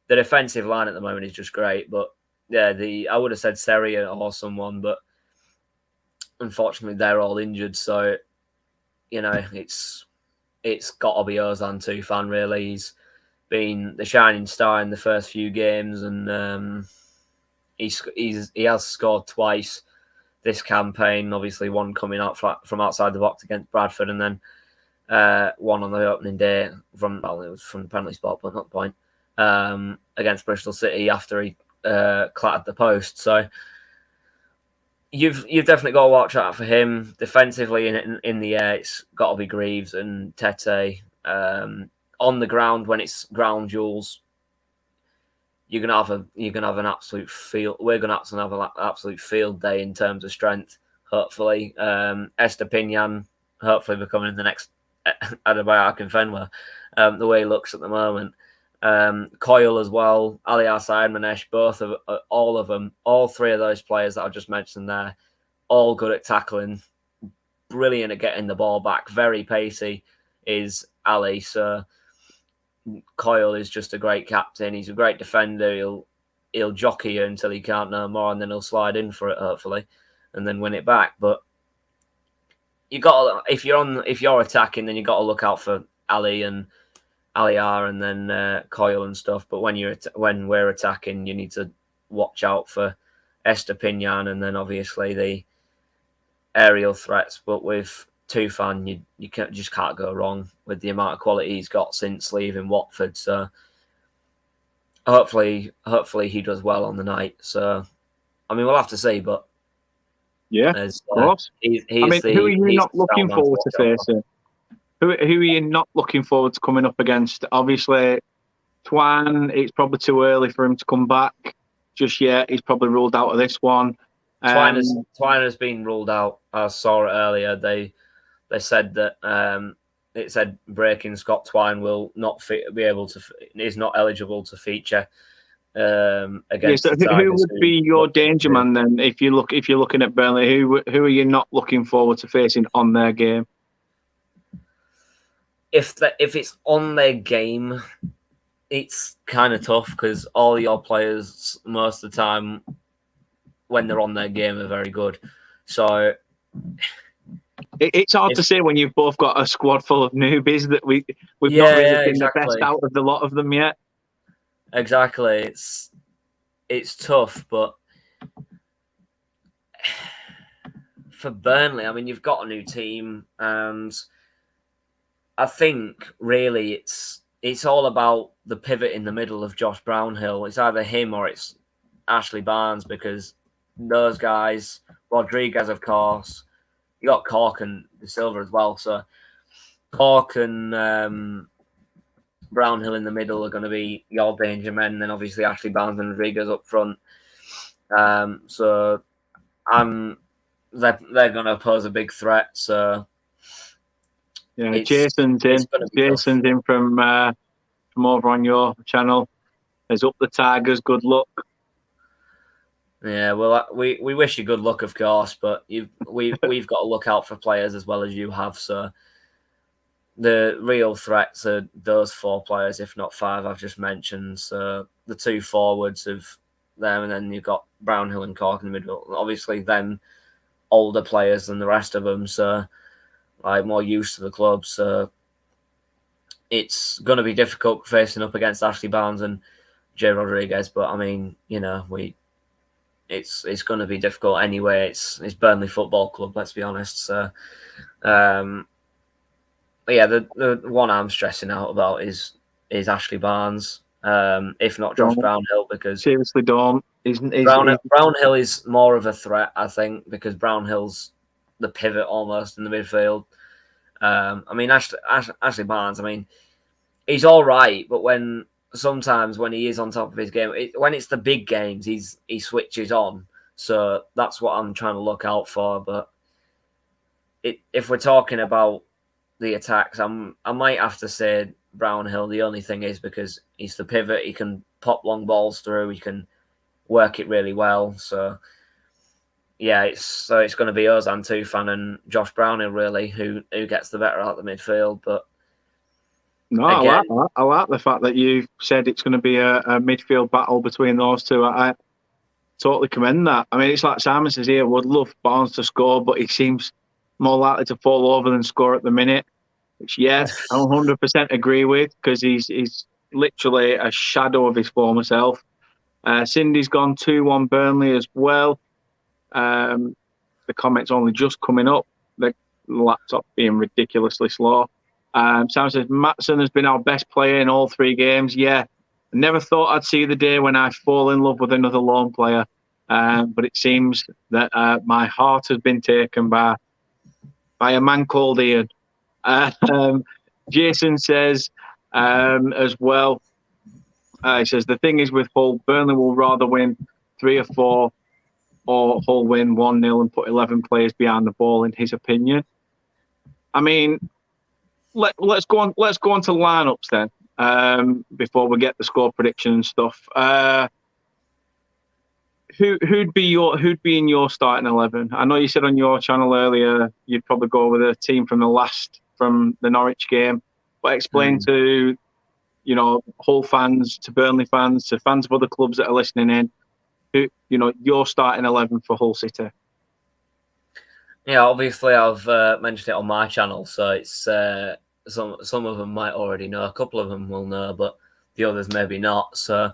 [SPEAKER 3] The defensive line at the moment is just great, but yeah, I would have said Seria or someone, but unfortunately they're all injured. So, it's got to be Ozan Tufan, really. He's been the shining star in the first few games, and he has scored twice this campaign. Obviously, one coming out from outside the box against Bradford, and then one on the opening day from the penalty spot, but not the point, against Bristol City after he clattered the post. So you've definitely got to watch out for him defensively. In the air, it's got to be Greaves and Tete. On the ground, when it's ground duels, you're gonna have an absolute field. We're gonna have an absolute field day in terms of strength. Hopefully, Estepinian hopefully becoming the next Adebayo Akinfenwa, the way he looks at the moment. Coyle as well, Aliar Said-Manesh, all three of those players that I just mentioned there, all good at tackling, brilliant at getting the ball back, very pacey is Ali. So Coyle is just a great captain. He's a great defender. He'll jockey you until he can't no more, and then he'll slide in for it hopefully, and then win it back. But if you're attacking, then you got to look out for Ali and Aliar and then Coyle and stuff. But when we're attacking, you need to watch out for Estepinian and then obviously the aerial threats. But with Tufan, you just can't go wrong with the amount of quality he's got since leaving Watford. So hopefully he does well on the night. So I mean, we'll have to see. But
[SPEAKER 2] yeah, of course. Who are you not looking forward to facing? Who are you not looking forward to coming up against? Obviously, Twan, it's probably too early for him to come back just yet. He's probably ruled out of this one.
[SPEAKER 3] Twine has been ruled out. I saw it earlier. They said that it said breaking Scott Twine will not be able to, is not eligible to feature against.
[SPEAKER 2] Yeah, so who would be your danger man then? If you're looking at Burnley, who are you not looking forward to facing on their game?
[SPEAKER 3] If it's on their game, it's kind of tough because all your players most of the time when they're on their game are very good. So
[SPEAKER 2] it's hard to say when you've both got a squad full of newbies that we've not really seen the best out of the lot of them yet.
[SPEAKER 3] Exactly, it's tough, but for Burnley, I mean, you've got a new team and I think really it's all about the pivot in the middle of Josh Brownhill. It's either him or it's Ashley Barnes because those guys, Rodriguez, of course, you got Cork and De Silva as well. So Cork and Brownhill in the middle are going to be your danger men. Then obviously Ashley Barnes and Rodriguez up front. So they're going to pose a big threat. So.
[SPEAKER 2] Yeah, Jason's in from over on your channel. There's up the Tigers. Good luck.
[SPEAKER 3] Yeah, well, we wish you good luck, of course, but we've got to look out for players as well as you have. So the real threats are those 4 players, if not 5, I've just mentioned. So the 2 forwards of them, and then you've got Brownhill and Cork in the middle. Obviously, them older players than the rest of them. So. Like more used to the club, so it's going to be difficult facing up against Ashley Barnes and Jay Rodriguez. But I mean, it's going to be difficult anyway. It's Burnley Football Club, let's be honest. So, but yeah, the one I'm stressing out about is Ashley Barnes, if not Josh Brownhill, because
[SPEAKER 2] seriously don't.
[SPEAKER 3] Brownhill is more of a threat, I think, because Brownhill's the pivot almost in the midfield. I mean, Ashley Barnes, I mean, he's all right, but sometimes when he is on top of his game, when it's the big games, he switches on. So that's what I'm trying to look out for. But if we're talking about the attacks, I might have to say Brownhill. The only thing is because he's the pivot, he can pop long balls through, he can work it really well. So yeah, it's going to be Ozan Tufan and Josh Brownhill really who gets the better out of the midfield. But
[SPEAKER 2] no, again, I like the fact that you said it's going to be a midfield battle between those two. I totally commend that. I mean, it's like Simon says here, would love Barnes to score, but he seems more likely to fall over than score at the minute, which, yes, I 100% agree with, because he's literally a shadow of his former self. Cindy's gone 2-1 Burnley as well. The comments only just coming up. The laptop being ridiculously slow. Sam says, Maatsen has been our best player in all 3 games. Yeah, I never thought I'd see the day when I fall in love with another loan player. But it seems that my heart has been taken by a man called Ian. Jason says as well, he says, the thing is with Hull, Burnley will rather win 3 or 4 or Hull win 1-0 and put 11 players behind the ball, in his opinion. I mean, let's go on to lineups then, before we get the score prediction and stuff. Who'd be in your starting 11? I know you said on your channel earlier you'd probably go with a team from the Norwich game, but explain to Hull fans, to Burnley fans, to fans of other clubs that are listening in, who your starting 11 for Hull City.
[SPEAKER 3] Yeah, obviously I've mentioned it on my channel, so it's some of them might already know, a couple of them will know, but the others maybe not. So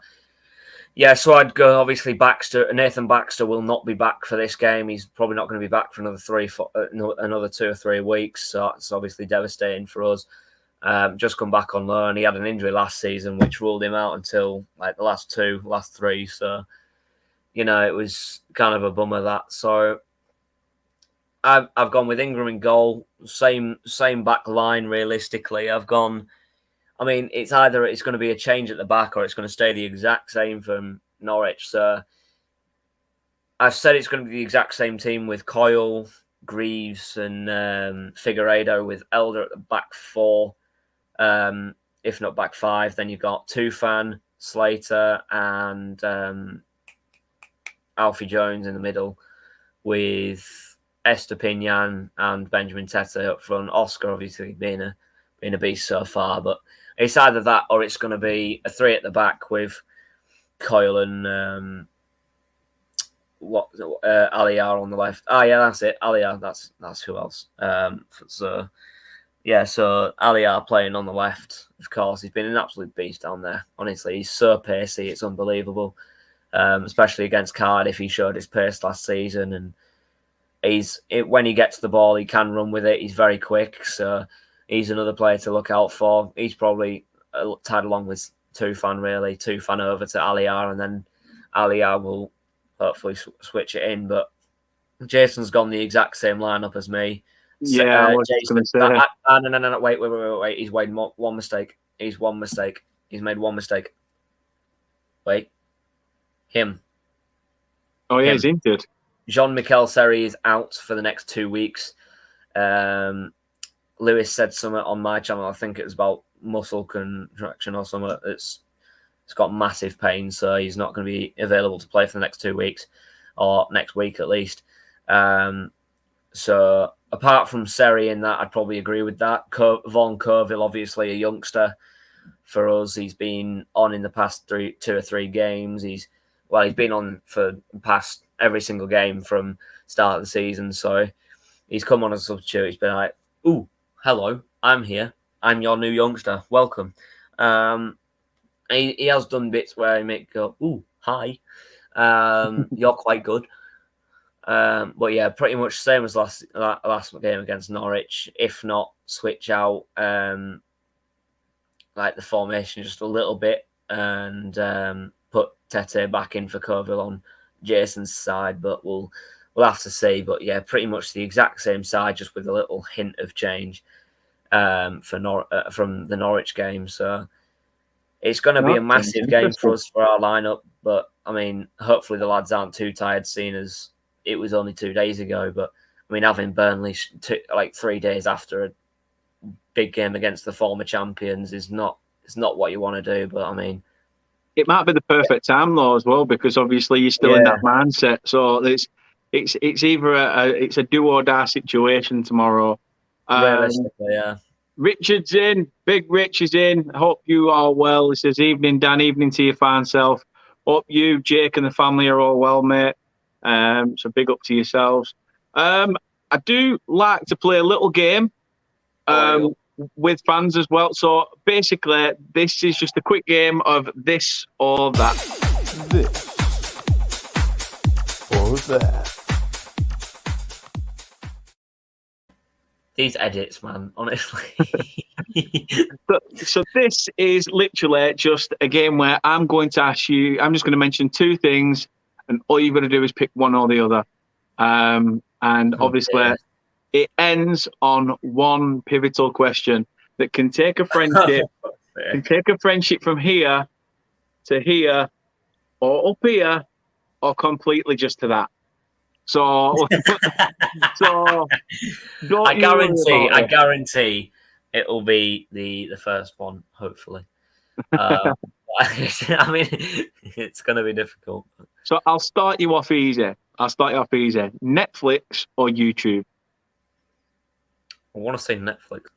[SPEAKER 3] yeah, so I'd go obviously Nathan Baxter will not be back for this game. He's probably not going to be back for another 2 or 3 weeks. So it's obviously devastating for us. Just come back on loan. He had an injury last season, which ruled him out until like the last 3. So, it was kind of a bummer that. So I've gone with Ingram in goal. Same back line, realistically. I mean, it's either it's going to be a change at the back or it's going to stay the exact same from Norwich. So I've said it's going to be the exact same team with Coyle, Greaves and Figueiredo, with Elder at the back 4. If not back 5, then you've got Tufan, Slater and Alfie Jones in the middle, with Estepinian and Benjamin Tete up front. Oscar obviously being a beast so far, but it's either that or it's going to be a 3 at the back with Coyle and Aliar on the left. Oh yeah, that's it. Aliar, that's who else. So Aliar playing on the left. Of course, he's been an absolute beast down there. Honestly, he's so pacey, it's unbelievable. Especially against Cardiff, he showed his pace last season, and when he gets the ball, he can run with it. He's very quick, so he's another player to look out for. He's probably tied along with Tufan, really. Tufan over to Aliar, and then Aliar will hopefully switch it in. But Jason's gone the exact same lineup as me.
[SPEAKER 2] Yeah, I was going to say.
[SPEAKER 3] No, wait. He's made one mistake. He's made one mistake. Wait. Him.
[SPEAKER 2] Oh, yeah, he's injured.
[SPEAKER 3] Jean-Michel Seri is out for the next 2 weeks. Lewis said something on my channel. I think it was about muscle contraction or something. It's got massive pain, so he's not going to be available to play for the next 2 weeks, or next week at least. So apart from Seri in that, I'd probably agree with that. Von Kerville, obviously a youngster for us. He's been on in the past 2 or 3 games. He's been on for past every single game from start of the season. So he's come on as a substitute. He's been like, ooh, hello, I'm here. I'm your new youngster. Welcome. He has done bits where he make go, ooh, hi. You're quite good. But yeah, pretty much same as last game against Norwich. If not, switch out like the formation just a little bit and put Tete back in for Coville on Jason's side. But we'll have to see. But yeah, pretty much the exact same side, just with a little hint of change from the Norwich game. So it's going to be a massive game for us for our lineup. But I mean, hopefully the lads aren't too tired, seeing as it was only 2 days ago. But I mean, having Burnley 3 days after a big game against the former champions is not what you want to do. But I mean,
[SPEAKER 2] it might be the perfect time though as well, because obviously you're still in that mindset. So it's either a do or die situation tomorrow.
[SPEAKER 3] Realistically, yeah.
[SPEAKER 2] Richard's in. Big Rich is in. Hope you are well. He says, evening, Dan. Evening to your fine self. Hope you, Jake, and the family are all well, mate. So big up to yourselves. I do like to play a little game with fans as well. So basically, this is just a quick game of this or that.
[SPEAKER 4] This or that.
[SPEAKER 3] These edits, man, honestly.
[SPEAKER 2] So this is literally just a game where I'm going to ask you, I'm just going to mention 2 things, and all you've got to do is pick one or the other. And obviously, it ends on one pivotal question that can take a friendship, from here to here, or up here, or completely just to that. So
[SPEAKER 3] I guarantee it'll be the first one, hopefully. I mean, it's going to be difficult.
[SPEAKER 2] So I'll start you off easy. Netflix or YouTube?
[SPEAKER 3] I want to say Netflix.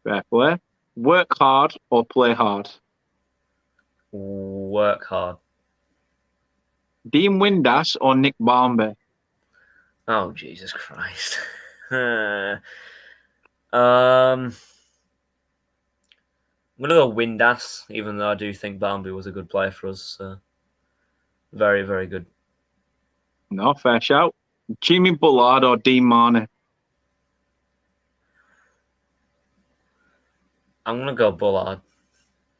[SPEAKER 2] Fair play. Work hard or play hard?
[SPEAKER 3] Work hard.
[SPEAKER 2] Dean Windass or Nick Barmby?
[SPEAKER 3] Oh, Jesus Christ. I'm going to go Windass, even though I do think Barmby was a good player for us. Very, very good.
[SPEAKER 2] No, fair shout. Jimmy Bullard or Dean Marnie?
[SPEAKER 3] I'm going to go Bullard.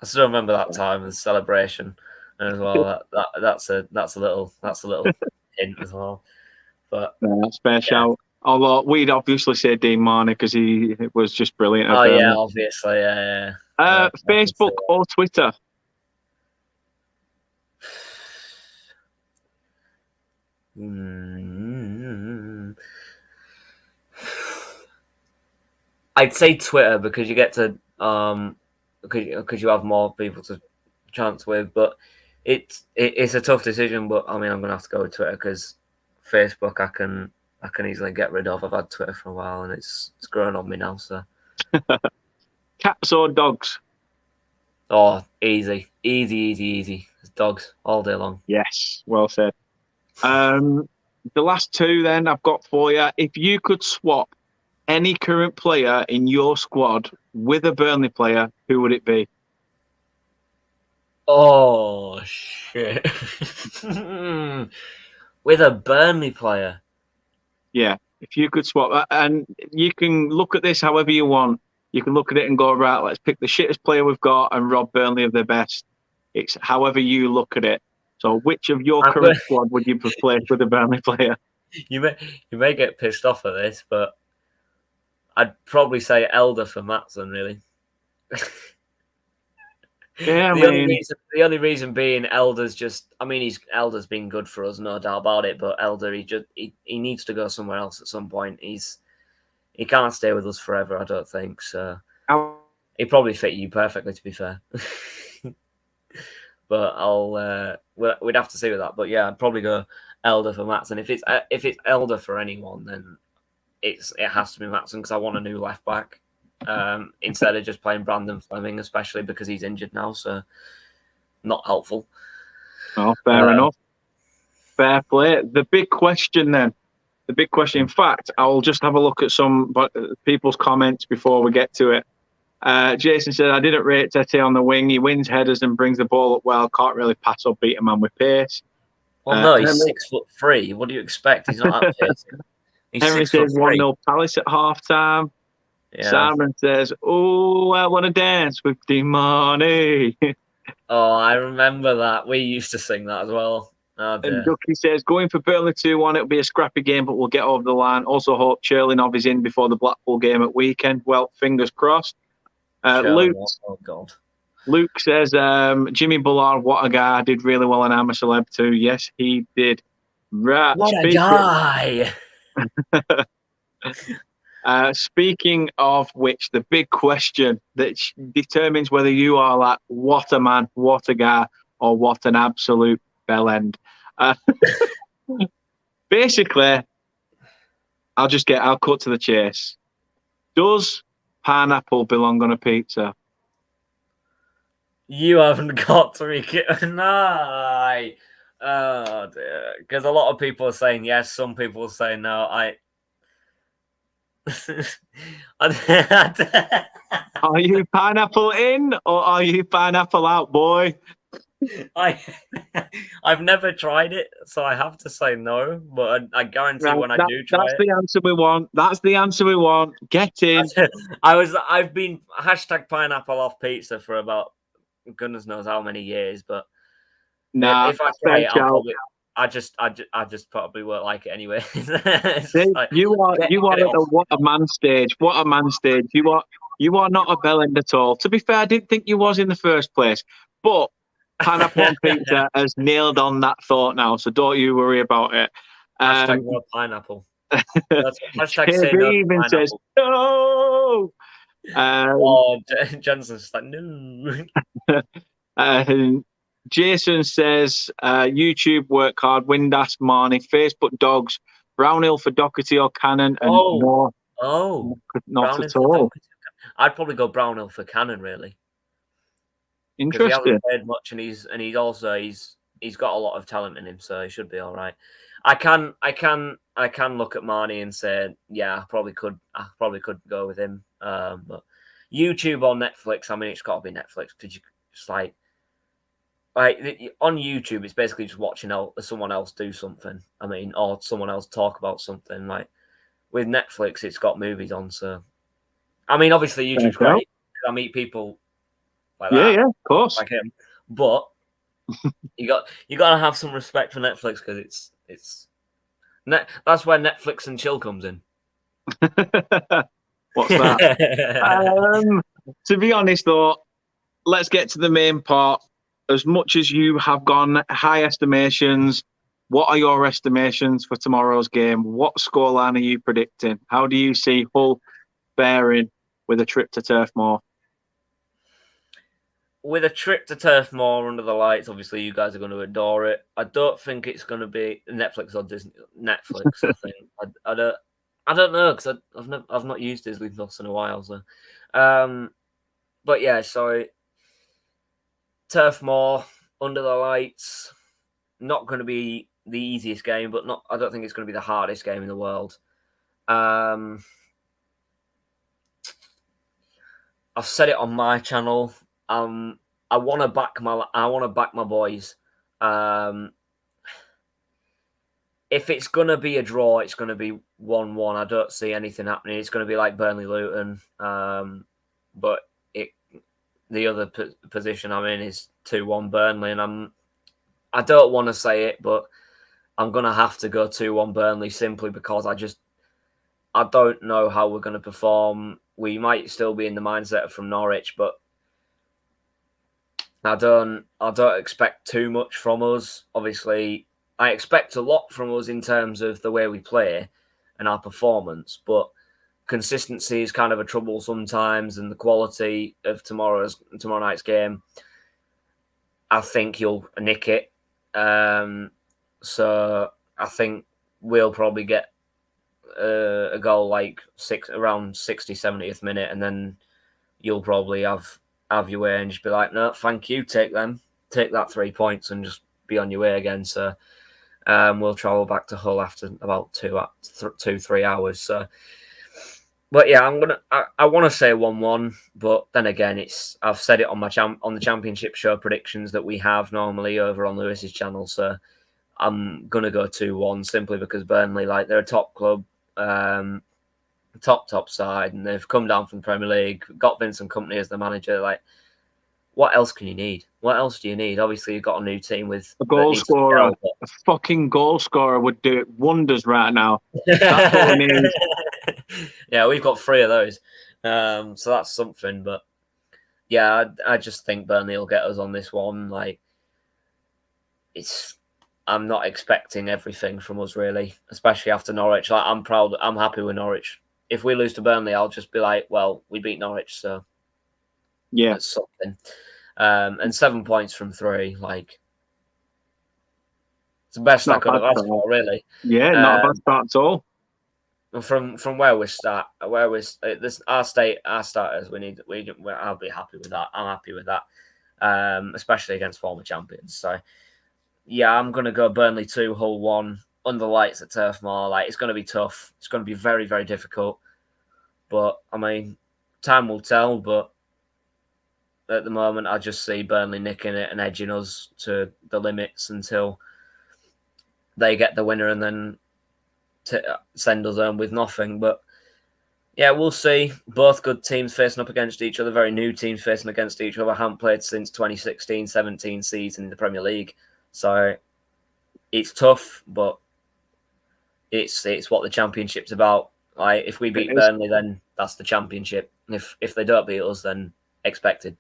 [SPEAKER 3] I still remember that time and celebration as well. That's a little hint as well. But
[SPEAKER 2] that's fair shout. Although we'd obviously say Dean Marnie because he was just brilliant.
[SPEAKER 3] Oh yeah, obviously, yeah.
[SPEAKER 2] Facebook or Twitter?
[SPEAKER 3] I'd say Twitter because you get to because you have more people to chance with, but it's a tough decision. But I mean, I'm gonna have to go with Twitter because Facebook I can easily get rid of. I've had Twitter for a while and it's growing on me now. So
[SPEAKER 2] cats or dogs?
[SPEAKER 3] Oh, easy. It's dogs all day long.
[SPEAKER 2] Yes, well said. The last 2 then I've got for you. If you could swap any current player in your squad with a Burnley player, who would it be?
[SPEAKER 3] Oh shit. With a Burnley player.
[SPEAKER 2] Yeah, if you could swap, and you can look at this however you want. You can look at it and go, right, let's pick the shittest player we've got and rob Burnley of their best. It's however you look at it. So which of your current squad would you replace with a Burnley player? You
[SPEAKER 3] may get pissed off at this, but I'd probably say Elder for Maatsen, really.
[SPEAKER 2] Yeah,
[SPEAKER 3] the only reason being Elder's Elder's been good for us, no doubt about it. But Elder, he needs to go somewhere else at some point. He can't stay with us forever, I don't think. So he'd probably fit you perfectly, to be fair. But we'd have to see with that. But yeah, I'd probably go Elder for Maatsen. If it's Elder for anyone, then it has to be Maatsen because I want a new left back. Instead of just playing Brandon Fleming, especially because he's injured now, so not helpful.
[SPEAKER 2] Oh, fair enough. Fair play. The big question then. In fact, I'll just have a look at some people's comments before we get to it. Jason said, I didn't rate Tete on the wing. He wins headers and brings the ball up well. Can't really pass or beat a man with pace.
[SPEAKER 3] Well, no, he's 6'3". What do you expect? He's not that pace. He's
[SPEAKER 2] Henry
[SPEAKER 3] 6'3".
[SPEAKER 2] says 1-0 Palace at half time.
[SPEAKER 3] Yeah.
[SPEAKER 2] Simon says, oh, I want to dance with the money.
[SPEAKER 3] Oh, I remember that. We used to sing that as well. Oh, dear.
[SPEAKER 2] And Ducky says, going for Burnley 2-1, it'll be a scrappy game, but we'll get over the line. Also hope Cherlinov is in before the Blackpool game at weekend. Well, fingers crossed. Luke,
[SPEAKER 3] oh, God.
[SPEAKER 2] Luke says, Jimmy Bullard, what a guy, did really well in I'm a Celeb too. Yes, he did. Right.
[SPEAKER 3] What a guy.
[SPEAKER 2] Speaking of which, the big question that determines whether you are like, what a man, what a guy, or what an absolute bell end. Basically, I'll cut to the chase. Does pineapple belong on a pizza?
[SPEAKER 3] You haven't got to make it. No. Oh, dear. Because a lot of people are saying yes, some people are saying no.
[SPEAKER 2] Are you pineapple in or are you pineapple out, boy?
[SPEAKER 3] I've never tried it, so I have to say no. But I guarantee when I do try
[SPEAKER 2] that's the answer we want. That's the answer we want. Get in.
[SPEAKER 3] I've been hashtag pineapple off pizza for about goodness knows how many years, but if I try it, I'll probably. I just probably won't like it anyway.
[SPEAKER 2] Like, you are at the what a man stage. What a man stage. You are not a bell end at all. To be fair, I didn't think you was in the first place, but pineapple on pizza has nailed on that thought now, so don't you worry about it.
[SPEAKER 3] Hashtag no pineapple. Hashtag say no
[SPEAKER 2] even
[SPEAKER 3] pineapple.
[SPEAKER 2] says no.
[SPEAKER 3] Jensen's like no.
[SPEAKER 2] Jason says, YouTube work hard, Windass, Marnie, Facebook dogs, Brownhill for Doherty or Cannon, and not at all.
[SPEAKER 3] I'd probably go Brownhill for Cannon, really.
[SPEAKER 2] Interesting.
[SPEAKER 3] He hasn't played much, and he's got a lot of talent in him, so he should be all right. I can look at Marnie and say, yeah, I probably could go with him. But YouTube or Netflix, I mean, it's got to be Netflix because you just like on YouTube, it's basically just watching someone else do something. I mean, or someone else talk about something. Like with Netflix, it's got movies on. So, I mean, obviously YouTube's great. I meet people like that.
[SPEAKER 2] Yeah, of course.
[SPEAKER 3] Like him, but you got to have some respect for Netflix because that's where Netflix and chill comes in.
[SPEAKER 2] What's that? To be honest, though, let's get to the main part. As much as you have gone high estimations, what are your estimations for tomorrow's game? What scoreline are you predicting? How do you see Hull faring with a trip to Turf Moor?
[SPEAKER 3] With a trip to Turf Moor under the lights, obviously you guys are going to adore it. I don't think it's going to be Netflix or Disney. Netflix, I think. I don't know because I've not used Disney Plus in a while. So, but yeah, so Turf Moor under the lights, not going to be the easiest game, but I don't think it's going to be the hardest game in the world. I've said it on my channel. I want to back my boys. If it's going to be a draw, it's going to be 1-1. I don't see anything happening. It's going to be like Burnley Luton. But the other position I'm in is 2-1 Burnley, and I don't want to say it, but I'm going to have to go 2-1 Burnley simply because I don't know how we're going to perform. We might still be in the mindset from Norwich, but I don't expect too much from us. Obviously, I expect a lot from us in terms of the way we play and our performance, but consistency is kind of a trouble sometimes, and the quality of tomorrow night's game, I think you'll nick it. So I think we'll probably get a goal like around 60th, 70th minute, and then you'll probably have your way and just be like, no, thank you, take that 3 points and just be on your way again. So we'll travel back to Hull after about 2-3 hours. So But yeah, I want to say 1-1, but then again, I've said it on on the championship show predictions that we have normally over on Lewis's channel. So I'm gonna go 2-1 simply because Burnley, like, they're a top club, top side, and they've come down from the Premier League. Got Vincent Kompany as the manager. Like, what else can you need? What else do you need? Obviously, you've got a new team with
[SPEAKER 2] A goal scorer, a fucking goal scorer would do wonders right now. That's what we need.
[SPEAKER 3] Yeah, we've got 3 of those, so that's something. But yeah, I just think Burnley will get us on this one. Like, I'm not expecting everything from us really, especially after Norwich. Like, I'm happy with Norwich. If we lose to Burnley, I'll just be like, well, we beat Norwich, so
[SPEAKER 2] yeah,
[SPEAKER 3] that's something. And 7 points from 3, like, it's the best I could have asked for, really.
[SPEAKER 2] Yeah, not a bad start at all.
[SPEAKER 3] From where we start, our starters, I'll be happy with that. I'm happy with that, especially against former champions. So yeah, I'm gonna go Burnley 2, Hull 1, under lights at Turf Moor. Like, it's gonna be tough. It's gonna be very, very difficult. But I mean, time will tell. But at the moment, I just see Burnley nicking it and edging us to the limits until they get the winner and then send us home with nothing. But yeah, we'll see. Both good teams facing up against each other, very new teams facing against each other. Haven't played since 2016-17 season in the Premier League. So it's tough, but it's what the championship's about. Like, if we beat Burnley, then that's the championship. And if they don't beat us, then expected.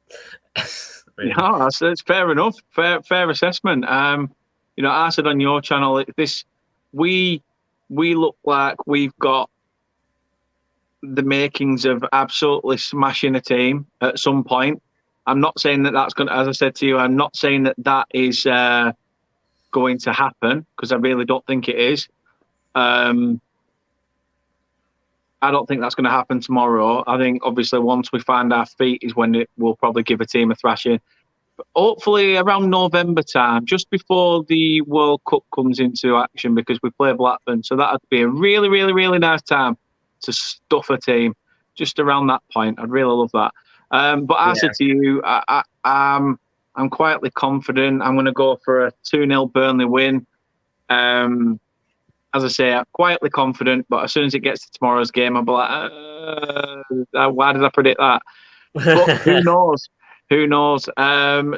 [SPEAKER 2] Really. Yeah, that's fair enough. Fair assessment. I said on your channel, we look like we've got the makings of absolutely smashing a team at some point. I'm not saying that that's going to, as I said to you, I'm not saying that is going to happen, because I really don't think it is. I don't think that's going to happen tomorrow. I think obviously once we find our feet is when we'll probably give a team a thrashing. But hopefully around November time, just before the World Cup comes into action, because we play Blackburn. So that would be a really, really, really nice time to stuff a team just around that point. I'd really love that. But I said to you, I'm quietly confident. I'm going to go for a 2-0 Burnley win. As I say, I'm quietly confident, but as soon as it gets to tomorrow's game, I'll be like, why did I predict that? But who knows? Who knows?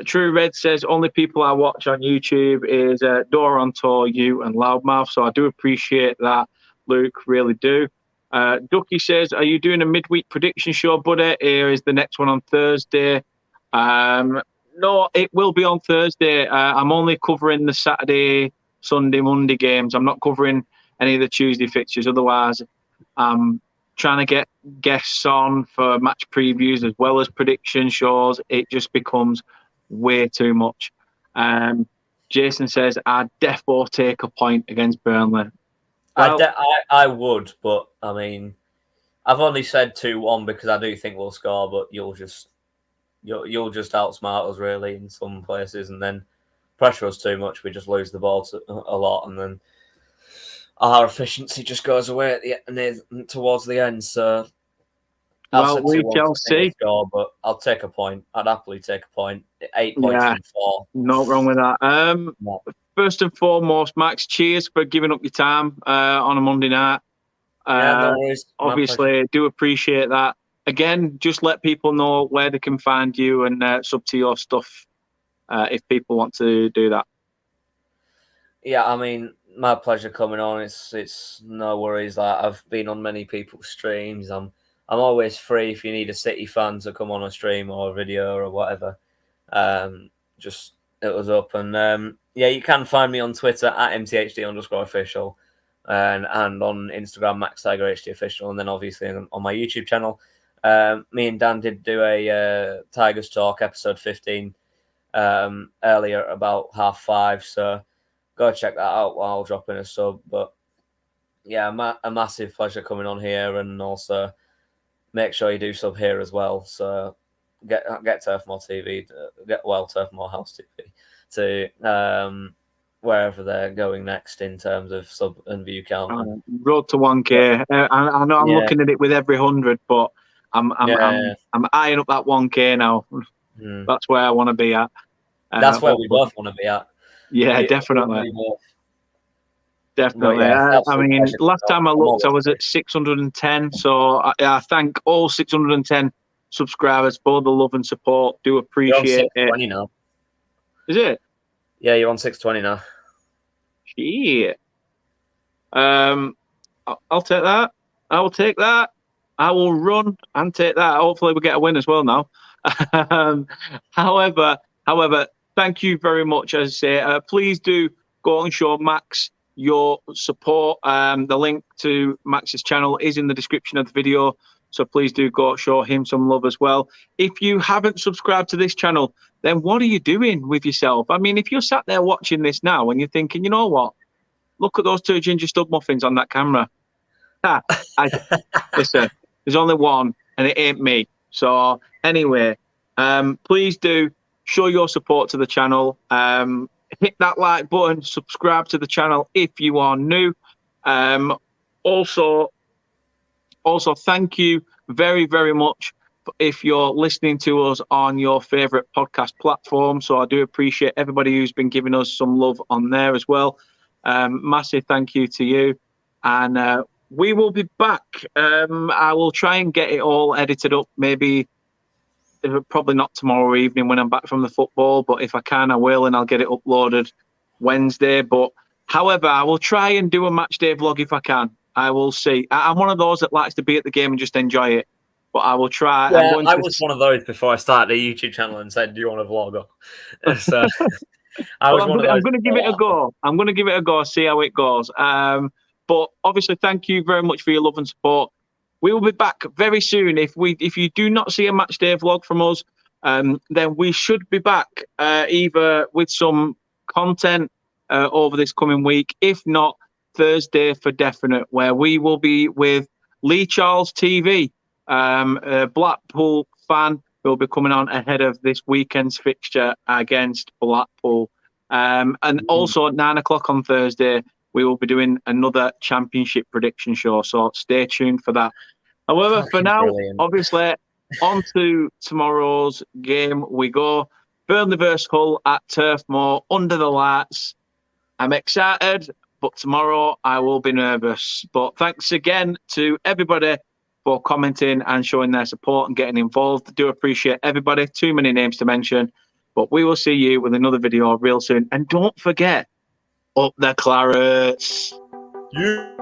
[SPEAKER 2] True Red says, only people I watch on YouTube is Dora on Tour, you, and Loudmouth. So I do appreciate that, Luke, really do. Ducky says, are you doing a midweek prediction show, buddy? Here is the next one on Thursday. No, it will be on Thursday. I'm only covering the Saturday, Sunday, Monday games. I'm not covering any of the Tuesday fixtures. Otherwise, I'm trying to get guests on for match previews as well as prediction shows. It just becomes way too much. Jason says, I'd defo take a point against Burnley.
[SPEAKER 3] Well, I would, but I mean, I've only said 2-1 because I do think we'll score, but you'll just outsmart us really in some places, and then pressure us too much, we just lose the ball a lot, and then our efficiency just goes away towards the end. So,
[SPEAKER 2] we shall see.
[SPEAKER 3] But I'll take a point. I'd happily take a point. 8 points from 4.
[SPEAKER 2] Not wrong with that. First and foremost, Max, cheers for giving up your time on a Monday night.
[SPEAKER 3] No worries.
[SPEAKER 2] Obviously, do appreciate that. Again, just let people know where they can find you and sub to your stuff. If people want to do that.
[SPEAKER 3] Yeah, I mean, my pleasure coming on. It's no worries. Like, I've been on many people's streams. I'm always free if you need a City fan to come on a stream or a video or whatever. Just hit us up. And you can find me on Twitter at MTHD_official and on Instagram MaxTigerHD official, and then obviously on my YouTube channel. Me and Dan did do a Tigers Talk episode 15 earlier about 5:30, so go check that out while I'll drop in a sub. But yeah, a massive pleasure coming on here, and also make sure you do sub here as well. So get Turf Moor TV, Turf Moor House TV to wherever they're going next in terms of sub and view count.
[SPEAKER 2] Road to 1K. I know I'm looking at it with every 100, but I'm eyeing up that 1K now. That's where I want to be at.
[SPEAKER 3] That's where we both want to be at.
[SPEAKER 2] Yeah, definitely. Definitely.
[SPEAKER 3] Yeah,
[SPEAKER 2] I mean, last time I looked, I was at 610. So I thank all 610 subscribers for the love and support. Do appreciate
[SPEAKER 3] it. You're on 620 now.
[SPEAKER 2] Is it?
[SPEAKER 3] Yeah, you're on 620 now.
[SPEAKER 2] Shit. I'll take that. I will take that. I will run and take that. Hopefully, we get a win as well now. However, thank you very much. As I say, please do go and show Max your support. The link to Max's channel is in the description of the video, so please do go show him some love as well. If you haven't subscribed to this channel, then what are you doing with yourself? I mean, if you're sat there watching this now and you're thinking, you know what? Look at those 2 ginger stud muffins on that camera. Listen, there's only one, and it ain't me. So anyway, please do show your support to the channel. Hit that like button, subscribe to the channel if you are new. Also, thank you very, very much if you're listening to us on your favorite podcast platform. So I do appreciate everybody who's been giving us some love on there as well. Massive thank you to you. And we will be back. I will try and get it all edited up, maybe probably not tomorrow evening when I'm back from the football, but if I can, I will, and I'll get it uploaded Wednesday. But however, I will try and do a match day vlog if I can. I will see. I'm one of those that likes to be at the game and just enjoy it, but I will try.
[SPEAKER 3] Yeah, I was one of those before I started a YouTube channel and said, "Do you want a vlog?" So
[SPEAKER 2] I'm going to give it a go. I'm going to give it a go, see how it goes. But obviously, thank you very much for your love and support. We will be back very soon. If you do not see a match day vlog from us, then we should be back either with some content over this coming week. If not, Thursday for definite, where we will be with Lee Charles TV, a Blackpool fan who will be coming on ahead of this weekend's fixture against Blackpool. And also at 9 o'clock on Thursday, we will be doing another championship prediction show. So stay tuned for that. However, for now, obviously, on to tomorrow's game we go. Burnley vs Hull at Turf Moor under the lights. I'm excited, but tomorrow I will be nervous. But thanks again to everybody for commenting and showing their support and getting involved. I do appreciate everybody. Too many names to mention. But we will see you with another video real soon. And don't forget, up the Clarets.
[SPEAKER 3] Yeah.